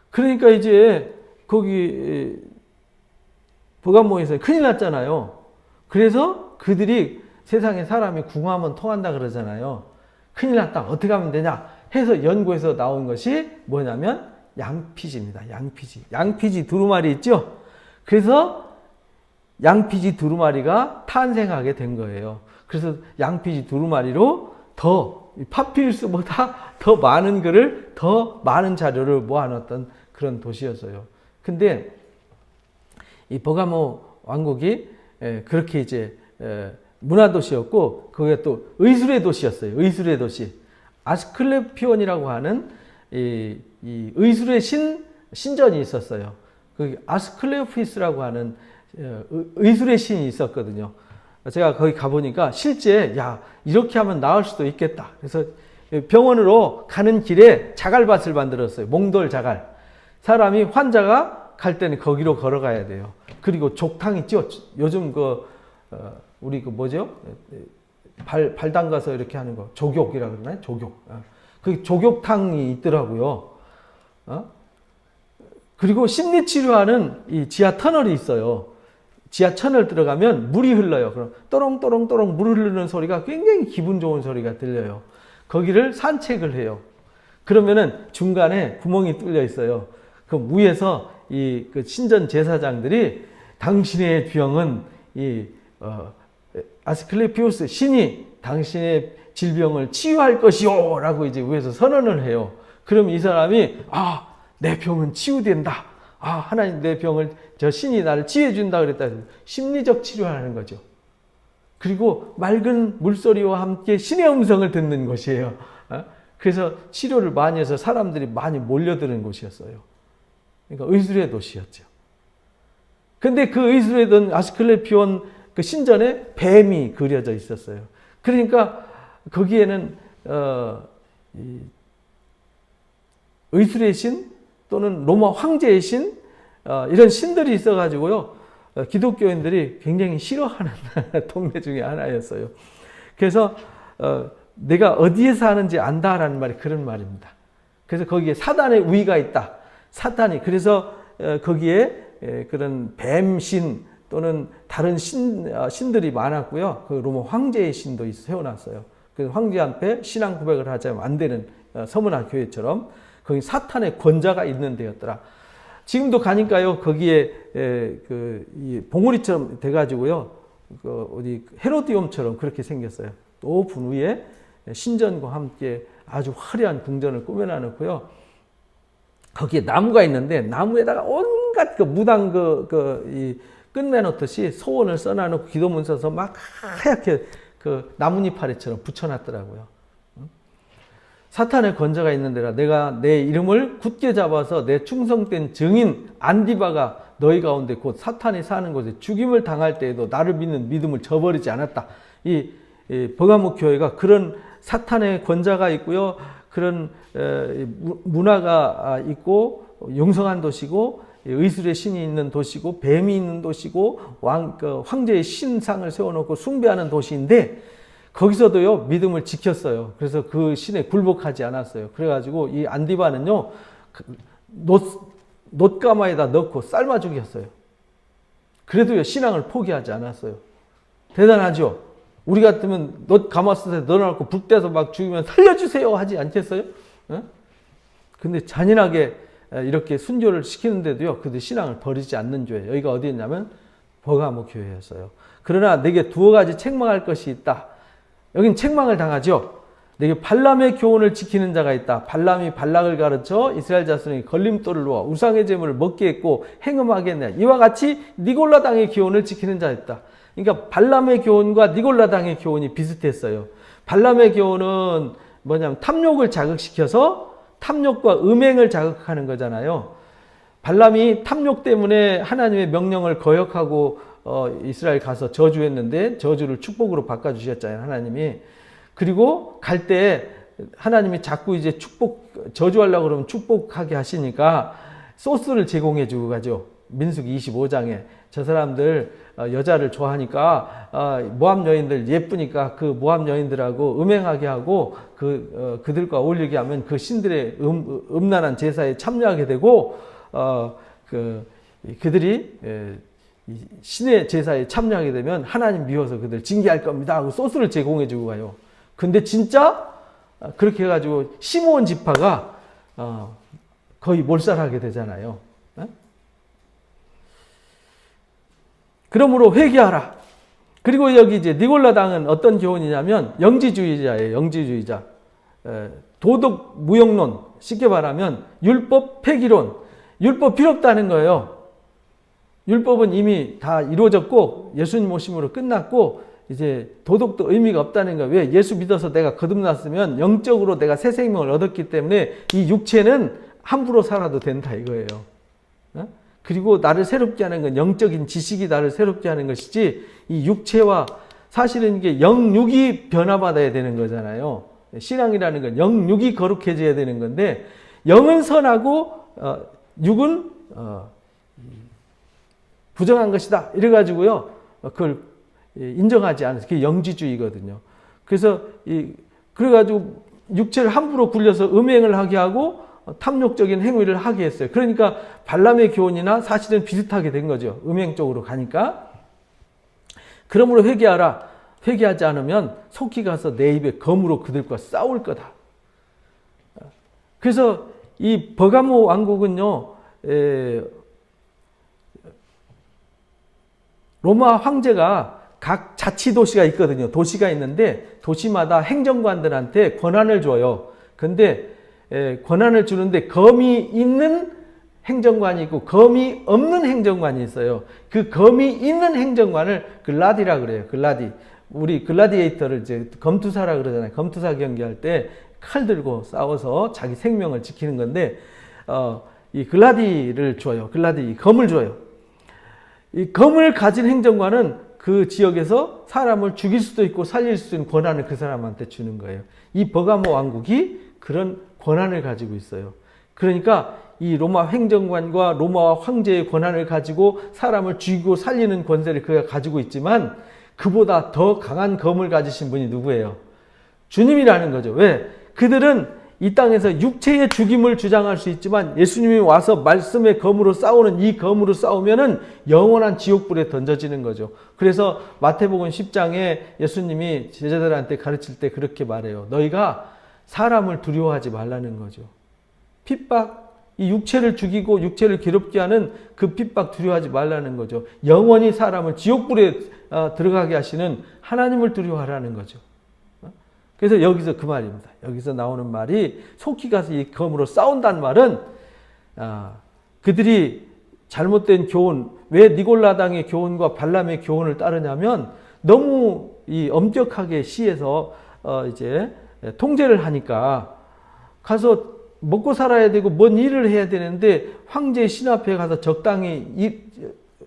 그러니까 이제 거기 버가모에서 큰일 났잖아요. 그래서 그들이 세상에 사람이 궁하면 통한다 그러잖아요. 큰일 났다. 어떻게 하면 되냐 해서 연구해서 나온 것이 뭐냐면 양피지입니다. 양피지. 양피지 두루마리 있죠? 그래서 양피지 두루마리가 탄생하게 된 거예요. 그래서 양피지 두루마리로 더 파피루스보다 더 많은 글을 더 많은 자료를 모아놨던 그런 도시였어요. 근데 이 버가모 왕국이 그렇게 이제 문화도시였고 그게 또 의술의 도시였어요. 의술의 도시. 아스클레피온이라고 하는 이 의술의 신전이 있었어요. 그 아스클레오피스라고 하는 의술의 신이 있었거든요. 제가 거기 가보니까 실제 이렇게 하면 나을 수도 있겠다. 그래서 병원으로 가는 길에 자갈밭을 만들었어요. 몽돌 자갈. 사람이 환자가 갈 때는 거기로 걸어가야 돼요. 그리고 족탕 있죠. 요즘 우리 뭐죠? 발 담가서 이렇게 하는 거 족욕이라 그러나요? 족욕. 그 족욕탕이 있더라고요. 그리고 심리치료하는 이 지하 터널이 있어요. 지하 터널 들어가면 물이 흘러요. 그럼 또롱또롱또롱 물 흐르는 소리가 굉장히 기분 좋은 소리가 들려요. 거기를 산책을 해요. 그러면은 중간에 구멍이 뚫려 있어요. 그 위에서 그 신전 제사장들이 당신의 병은 아스클레피오스 신이 당신의 질병을 치유할 것이요 라고 이제 위에서 선언을 해요. 그럼 이 사람이 내 병은 치유된다. 하나님 내 병을 저 신이 나를 치유해 준다 그랬다. 심리적 치료를 하는 거죠. 그리고 맑은 물소리와 함께 신의 음성을 듣는 곳이에요. 그래서 치료를 많이 해서 사람들이 많이 몰려드는 곳이었어요. 그러니까 의술의 도시였죠. 근데 그 의술의 돈 아스클레피온 그 신전에 뱀이 그려져 있었어요. 그러니까 거기에는 의술의 신 또는 로마 황제의 신 이런 신들이 있어가지고요. 기독교인들이 굉장히 싫어하는 동네 중에 하나였어요. 그래서 내가 어디에 사는지 안다라는 말이 그런 말입니다. 그래서 거기에 사단의 우위가 있다. 사탄이 그래서 거기에 그런 뱀신 또는 다른 신들이 많았고요. 그 로마 황제의 신도 세워놨어요. 그래서 황제한테 신앙 고백을 하자면 안 되는 서문화 교회처럼 거기 사탄의 권자가 있는 데였더라. 지금도 가니까요. 거기에 이 봉우리처럼 돼가지고요. 어디 헤로디움처럼 그렇게 생겼어요. 높은 위에 신전과 함께 아주 화려한 궁전을 꾸며놔놓고요. 거기에 나무가 있는데 나무에다가 온갖 무당 끝내놓듯이 소원을 써놔놓고 기도문 써서 막 하얗게 나뭇잎파리처럼 붙여놨더라고요. 사탄의 권자가 있는 데라 내가 내 이름을 굳게 잡아서 내 충성된 증인 안디바가 너희 가운데 곧 사탄이 사는 곳에 죽임을 당할 때에도 나를 믿는 믿음을 저버리지 않았다. 이 버가모 교회가 그런 사탄의 권자가 있고요. 그런 문화가 있고 용성한 도시고 의술의 신이 있는 도시고 뱀이 있는 도시고 황제의 신상을 세워놓고 숭배하는 도시인데 거기서도요 믿음을 지켰어요. 그래서 그 신에 굴복하지 않았어요. 그래가지고 이 안디바는요 놋가마에다 넣고 삶아 죽였어요. 그래도요 신앙을 포기하지 않았어요. 대단하죠. 우리 같으면 놋가마솥에 넣어놓고 불 떼서 막 죽이면 살려주세요 하지 않겠어요? 근데 잔인하게 이렇게 순교를 시키는데도요 그들 신앙을 버리지 않는 교회. 여기가 어디였냐면 버가모 교회였어요. 그러나 내게 두어 가지 책망할 것이 있다. 여긴 책망을 당하죠. 내게 발람의 교훈을 지키는 자가 있다. 발람이 발락을 가르쳐 이스라엘 자손에게 걸림돌을 놓아 우상의 제물을 먹게 했고 행음하게 했네. 이와 같이 니골라당의 교훈을 지키는 자가 있다. 그러니까 발람의 교훈과 니골라당의 교훈이 비슷했어요. 발람의 교훈은 뭐냐면 탐욕을 자극시켜서 탐욕과 음행을 자극하는 거잖아요. 발람이 탐욕 때문에 하나님의 명령을 거역하고 이스라엘 가서 저주했는데 저주를 축복으로 바꿔주셨잖아요. 하나님이. 그리고 갈 때 하나님이 자꾸 이제 저주하려고 그러면 축복하게 하시니까 소스를 제공해 주고 가죠. 민수기 25장에 저 사람들 여자를 좋아하니까 모압 여인들 예쁘니까 그 모압 여인들하고 음행하게 하고 그들과 어울리게 하면 그 신들의 음란한 제사에 참여하게 되고 그들이 신의 제사에 참여하게 되면 하나님 미워서 그들 징계할 겁니다 하고 소스를 제공해 주고 가요. 근데 진짜 그렇게 해가지고 시므온 지파가 거의 몰살하게 되잖아요. 그러므로 회개하라. 그리고 여기 이제 니골라당은 어떤 교훈이냐면 영지주의자예요. 영지주의자. 도덕 무용론. 쉽게 말하면 율법 폐기론. 율법 필요 없다는 거예요. 율법은 이미 다 이루어졌고 예수님 오심으로 끝났고 이제 도덕도 의미가 없다는 거예요. 왜? 예수 믿어서 내가 거듭났으면 영적으로 내가 새 생명을 얻었기 때문에 이 육체는 함부로 살아도 된다 이거예요. 그리고 나를 새롭게 하는 건 영적인 지식이 나를 새롭게 하는 것이지 이 육체와 사실은 이게 영육이 변화받아야 되는 거잖아요. 신앙이라는 건 영육이 거룩해져야 되는 건데 영은 선하고 육은 부정한 것이다. 이래가지고요. 그걸 인정하지 않아서 그게 영지주의거든요. 그래서 그래가지고 육체를 함부로 굴려서 음행을 하게 하고 탐욕적인 행위를 하게 했어요. 그러니까 발람의 교훈이나 사실은 비슷하게 된 거죠. 음행 쪽으로 가니까. 그러므로 회개하라. 회개하지 않으면 속히 가서 내 입에 검으로 그들과 싸울 거다. 그래서 이 버가모 왕국은요. 로마 황제가 각 자치도시가 있거든요. 도시가 있는데 도시마다 행정관들한테 권한을 줘요. 근데 권한을 주는데 검이 있는 행정관이 있고 검이 없는 행정관이 있어요. 그 검이 있는 행정관을 글라디라 그래요. 글라디. 우리 글라디에이터를 이제 검투사라 그러잖아요. 검투사 경기할 때 칼 들고 싸워서 자기 생명을 지키는 건데 이 글라디를 줘요. 글라디 검을 줘요. 이 검을 가진 행정관은 그 지역에서 사람을 죽일 수도 있고 살릴 수 있는 권한을 그 사람한테 주는 거예요. 이 버가모 왕국이 그런 권한을 가지고 있어요. 그러니까 이 로마 행정관과 로마 황제의 권한을 가지고 사람을 죽이고 살리는 권세를 그가 가지고 있지만 그보다 더 강한 검을 가지신 분이 누구예요? 주님이라는 거죠. 왜? 그들은 이 땅에서 육체의 죽임을 주장할 수 있지만 예수님이 와서 말씀의 검으로 싸우는 이 검으로 싸우면은 영원한 지옥불에 던져지는 거죠. 그래서 마태복음 10장에 예수님이 제자들한테 가르칠 때 그렇게 말해요. 너희가 사람을 두려워하지 말라는 거죠. 핍박, 이 육체를 죽이고 육체를 괴롭게 하는 그 핍박 두려워하지 말라는 거죠. 영원히 사람을 지옥불에 들어가게 하시는 하나님을 두려워하라는 거죠. 그래서 여기서 그 말입니다. 여기서 나오는 말이 속히 가서 이 검으로 싸운다는 말은 그들이 잘못된 교훈, 왜 니골라당의 교훈과 발람의 교훈을 따르냐면 너무 이 엄격하게 시에서 이제 통제를 하니까 가서 먹고 살아야 되고 뭔 일을 해야 되는데 황제의 신 앞에 가서 적당히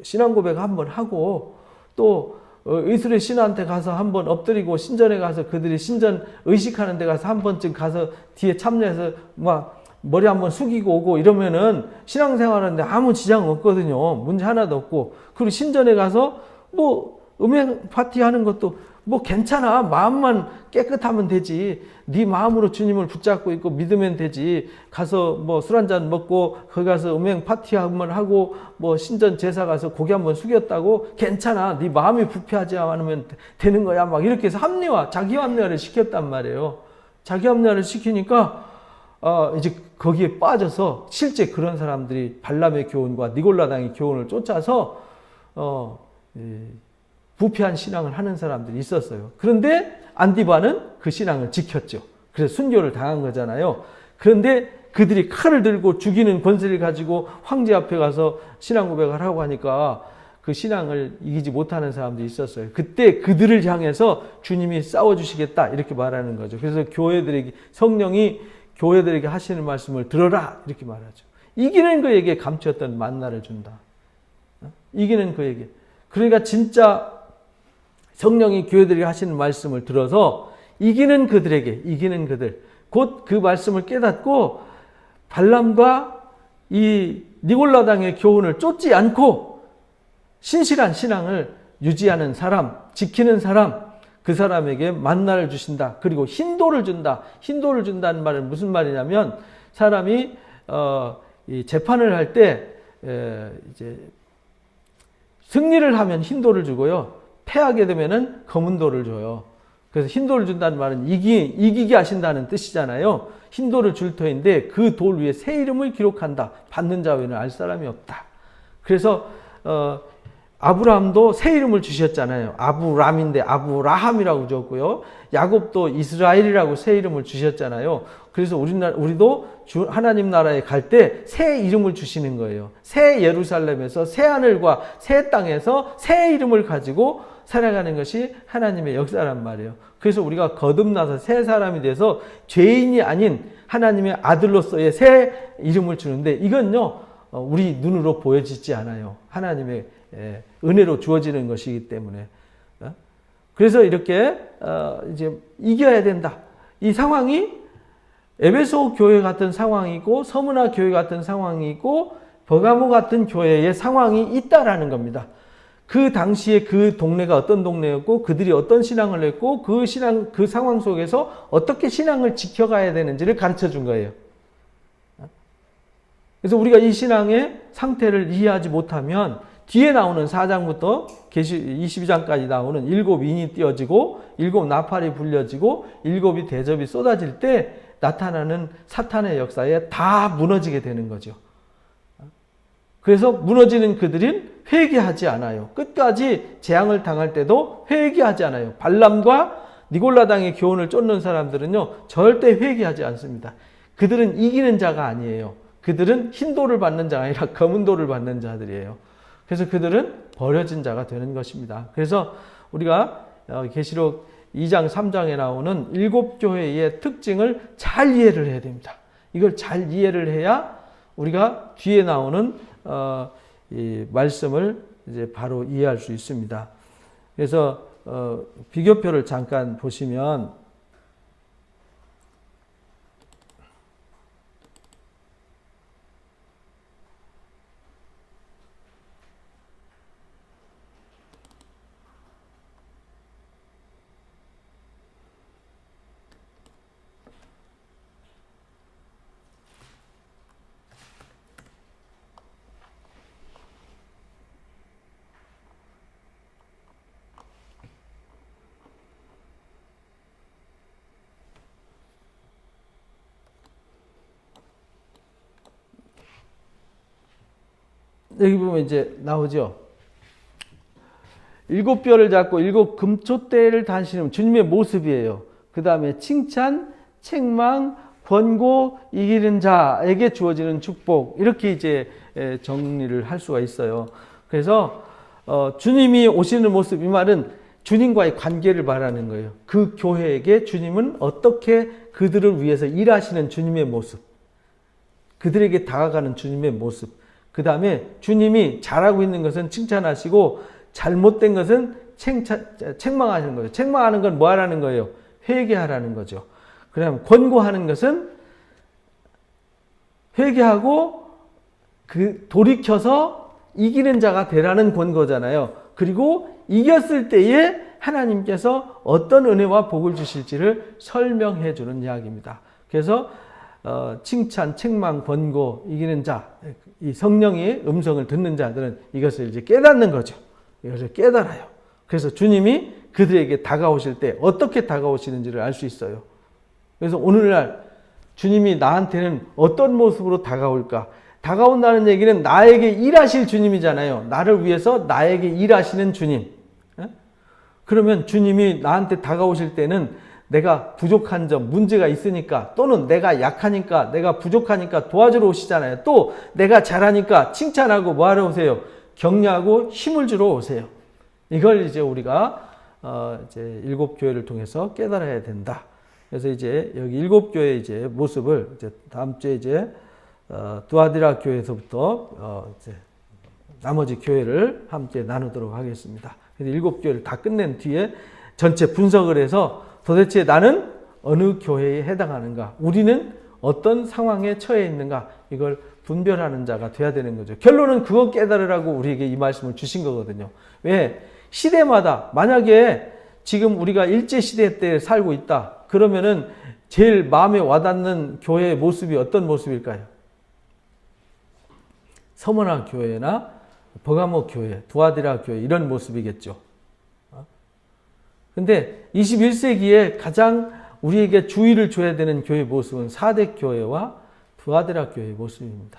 신앙 고백 한번 하고 또 이스라엘 신한테 가서 한번 엎드리고 신전에 가서 그들이 신전 의식하는 데 가서 한 번쯤 가서 뒤에 참여해서 막 머리 한번 숙이고 오고 이러면은 신앙생활하는데 아무 지장 없거든요. 문제 하나도 없고. 그리고 신전에 가서 뭐 음행 파티 하는 것도 뭐 괜찮아. 마음만 깨끗하면 되지. 네 마음으로 주님을 붙잡고 있고 믿으면 되지. 가서 뭐 술 한잔 먹고 거기 가서 음행 파티 한번 하고 뭐 신전 제사 가서 고개 한번 숙였다고 괜찮아. 네 마음이 부패하지 않으면 되는 거야. 막 이렇게 해서 자기 합리화를 시켰단 말이에요. 자기 합리화를 시키니까 이제 거기에 빠져서 실제 그런 사람들이 발람의 교훈과 니골라당의 교훈을 쫓아서 부패한 신앙을 하는 사람들이 있었어요. 그런데 안디바는 그 신앙을 지켰죠. 그래서 순교를 당한 거잖아요. 그런데 그들이 칼을 들고 죽이는 권세를 가지고 황제 앞에 가서 신앙 고백을 하고 하니까 그 신앙을 이기지 못하는 사람들이 있었어요. 그때 그들을 향해서 주님이 싸워주시겠다 이렇게 말하는 거죠. 그래서 성령이 교회들에게 하시는 말씀을 들어라 이렇게 말하죠. 이기는 그에게 감추었던 만나를 준다. 이기는 그에게. 그러니까 진짜 성령이 교회들에게 하시는 말씀을 들어서 이기는 그들 곧 그 말씀을 깨닫고 발람과 이 니골라당의 교훈을 쫓지 않고 신실한 신앙을 유지하는 사람, 지키는 사람, 그 사람에게 만나를 주신다. 그리고 힌도를 준다. 힌도를 준다는 말은 무슨 말이냐면 사람이 이 재판을 할 때 이제 승리를 하면 힌도를 주고요. 패하게 되면은 검은 돌을 줘요. 그래서 흰돌을 준다는 말은 이기게 하신다는 뜻이잖아요. 흰돌을 줄 터인데 그 돌 위에 새 이름을 기록한다. 받는 자 외에는 알 사람이 없다. 그래서 아브라함도 새 이름을 주셨잖아요. 아브람인데 아브라함이라고 지었고요. 야곱도 이스라엘이라고 새 이름을 주셨잖아요. 그래서 우리도 하나님 나라에 갈 때 새 이름을 주시는 거예요. 새 예루살렘에서 새 하늘과 새 땅에서 새 이름을 가지고 살아가는 것이 하나님의 역사란 말이에요. 그래서 우리가 거듭나서 새 사람이 돼서 죄인이 아닌 하나님의 아들로서의 새 이름을 주는데 이건요 우리 눈으로 보여지지 않아요. 하나님의 은혜로 주어지는 것이기 때문에. 그래서 이렇게 이제 이겨야 된다. 이 상황이 에베소 교회 같은 상황이고 서문화 교회 같은 상황이고 버가모 같은 교회의 상황이 있다라는 겁니다. 그 당시에 그 동네가 어떤 동네였고 그들이 어떤 신앙을 했고 그 상황 속에서 어떻게 신앙을 지켜가야 되는지를 가르쳐 준 거예요. 그래서 우리가 이 신앙의 상태를 이해하지 못하면 뒤에 나오는 4장부터 계시 22장까지 나오는 7인이 띄어지고 7 나팔이 불려지고 7이 대접이 쏟아질 때 나타나는 사탄의 역사에 다 무너지게 되는 거죠. 그래서 무너지는 그들은 회개하지 않아요. 끝까지 재앙을 당할 때도 회개하지 않아요. 발람과 니골라당의 교훈을 쫓는 사람들은요 절대 회개하지 않습니다. 그들은 이기는 자가 아니에요. 그들은 흰 돌을 받는 자가 아니라 검은 돌을 받는 자들이에요. 그래서 그들은 버려진 자가 되는 것입니다. 그래서 우리가 계시록 2장 3장에 나오는 7교회의 특징을 잘 이해를 해야 됩니다. 이걸 잘 이해를 해야 우리가 뒤에 나오는 이 말씀을 이제 바로 이해할 수 있습니다. 그래서 비교표를 잠깐 보시면 여기 보면 이제 나오죠. 7뼈를 잡고 7 금초대를 다시는 주님의 모습이에요. 그 다음에 칭찬, 책망, 권고, 이기는 자에게 주어지는 축복, 이렇게 이제 정리를 할 수가 있어요. 그래서 주님이 오시는 모습, 이 말은 주님과의 관계를 말하는 거예요. 그 교회에게 주님은 어떻게 그들을 위해서 일하시는 주님의 모습, 그들에게 다가가는 주님의 모습, 그 다음에 주님이 잘하고 있는 것은 칭찬하시고 잘못된 것은 책망하시는 거예요. 책망하는 건 뭐 하라는 거예요? 회개하라는 거죠. 그다음 권고하는 것은 회개하고 돌이켜서 이기는 자가 되라는 권고잖아요. 그리고 이겼을 때에 하나님께서 어떤 은혜와 복을 주실지를 설명해 주는 이야기입니다. 그래서 칭찬, 책망, 권고, 이기는 자, 이 성령의 음성을 듣는 자들은 이것을 이제 깨닫는 거죠. 이것을 깨달아요. 그래서 주님이 그들에게 다가오실 때 어떻게 다가오시는지를 알 수 있어요. 그래서 오늘날 주님이 나한테는 어떤 모습으로 다가올까? 다가온다는 얘기는 나에게 일하실 주님이잖아요. 나를 위해서 나에게 일하시는 주님. 그러면 주님이 나한테 다가오실 때는 내가 부족한 점, 문제가 있으니까, 또는 내가 약하니까, 내가 부족하니까 도와주러 오시잖아요. 또 내가 잘하니까 칭찬하고 뭐하러 오세요? 격려하고 힘을 주러 오세요. 이걸 이제 우리가 이제 7교회를 통해서 깨달아야 된다. 그래서 이제 여기 7교회 이제 모습을 이제 다음 주에 이제 두아디라 교회에서부터 이제 나머지 교회를 함께 나누도록 하겠습니다. 그래서 7교회를 다 끝낸 뒤에 전체 분석을 해서 도대체 나는 어느 교회에 해당하는가? 우리는 어떤 상황에 처해 있는가? 이걸 분별하는 자가 돼야 되는 거죠. 결론은 그거 깨달으라고 우리에게 이 말씀을 주신 거거든요. 왜? 시대마다 만약에 지금 우리가 일제시대 때 살고 있다. 그러면은 제일 마음에 와닿는 교회의 모습이 어떤 모습일까요? 서머나 교회나 버가모 교회, 두아디라 교회 이런 모습이겠죠. 근데 21세기에 가장 우리에게 주의를 줘야 되는 교회의 모습은 사대 교회와 두아디라 교회의 모습입니다.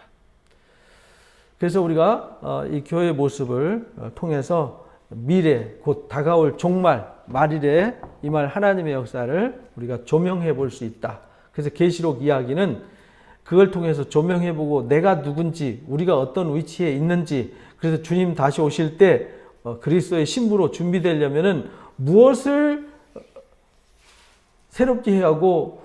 그래서 우리가 이 교회의 모습을 통해서 미래, 곧 다가올 종말, 말일에 임할 하나님의 역사를 우리가 조명해 볼 수 있다. 그래서 계시록 이야기는 그걸 통해서 조명해 보고 내가 누군지, 우리가 어떤 위치에 있는지, 그래서 주님 다시 오실 때 그리스도의 신부로 준비되려면은 무엇을 새롭게 해야 하고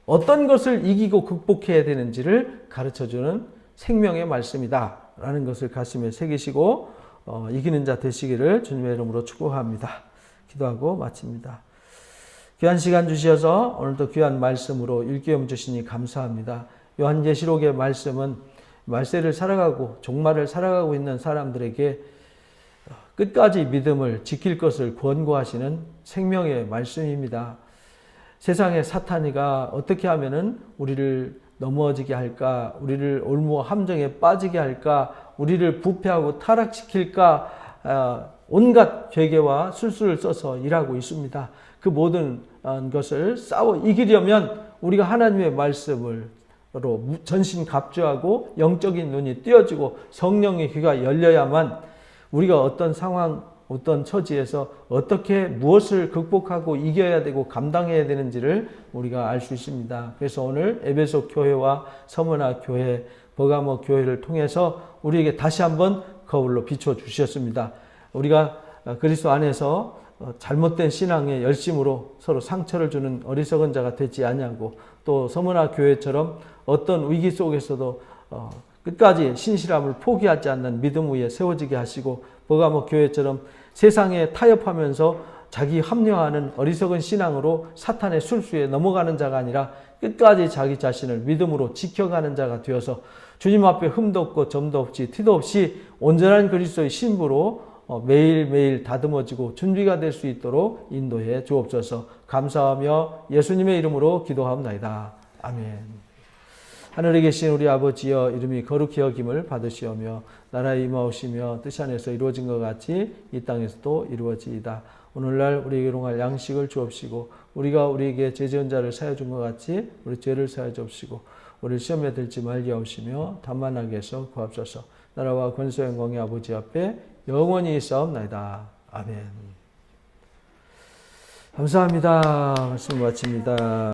어떤 것을 이기고 극복해야 되는지를 가르쳐주는 생명의 말씀이다 라는 것을 가슴에 새기시고 이기는 자 되시기를 주님의 이름으로 축복합니다. 기도하고 마칩니다. 귀한 시간 주셔서 오늘도 귀한 말씀으로 일깨움 주시니 감사합니다. 요한계시록의 말씀은 말세를 살아가고 종말을 살아가고 있는 사람들에게 끝까지 믿음을 지킬 것을 권고하시는 생명의 말씀입니다. 세상의 사탄이가 어떻게 하면은 우리를 넘어지게 할까, 우리를 올무 함정에 빠지게 할까, 우리를 부패하고 타락시킬까, 온갖 괴계와 술수를 써서 일하고 있습니다. 그 모든 것을 싸워 이기려면 우리가 하나님의 말씀으로 전신 갑주하고 영적인 눈이 띄어지고 성령의 귀가 열려야만 우리가 어떤 상황, 어떤 처지에서 어떻게 무엇을 극복하고 이겨야 되고 감당해야 되는지를 우리가 알 수 있습니다. 그래서 오늘 에베소 교회와 서머나 교회, 버가모 교회를 통해서 우리에게 다시 한번 거울로 비춰 주셨습니다. 우리가 그리스도 안에서 잘못된 신앙의 열심으로 서로 상처를 주는 어리석은 자가 되지 아니하고, 또 서머나 교회처럼 어떤 위기 속에서도 끝까지 신실함을 포기하지 않는 믿음 위에 세워지게 하시고, 버가모 교회처럼 세상에 타협하면서 자기 합리화하는 어리석은 신앙으로 사탄의 술수에 넘어가는 자가 아니라 끝까지 자기 자신을 믿음으로 지켜가는 자가 되어서 주님 앞에 흠도 없고 점도 없이 티도 없이 온전한 그리스도의 신부로 매일매일 다듬어지고 준비가 될 수 있도록 인도해 주옵소서. 감사하며 예수님의 이름으로 기도하옵나이다. 아멘. 하늘에 계신 우리 아버지여, 이름이 거룩히 여김을 받으시오며 나라에 임하오시며 뜻 안에서 이루어진 것 같이 이 땅에서도 이루어지이다. 오늘날 우리에게 일용할 양식을 주옵시고 우리가 우리에게 죄 지은 자를 사하여 준 것 같이 우리 죄를 사하여 주옵시고 우리를 시험에 들지 말게 하시며 다만하게 해서 구합소서. 나라와 권세 영광의 아버지 앞에 영원히 싸움나이다. 아멘. 감사합니다. 말씀 마칩니다.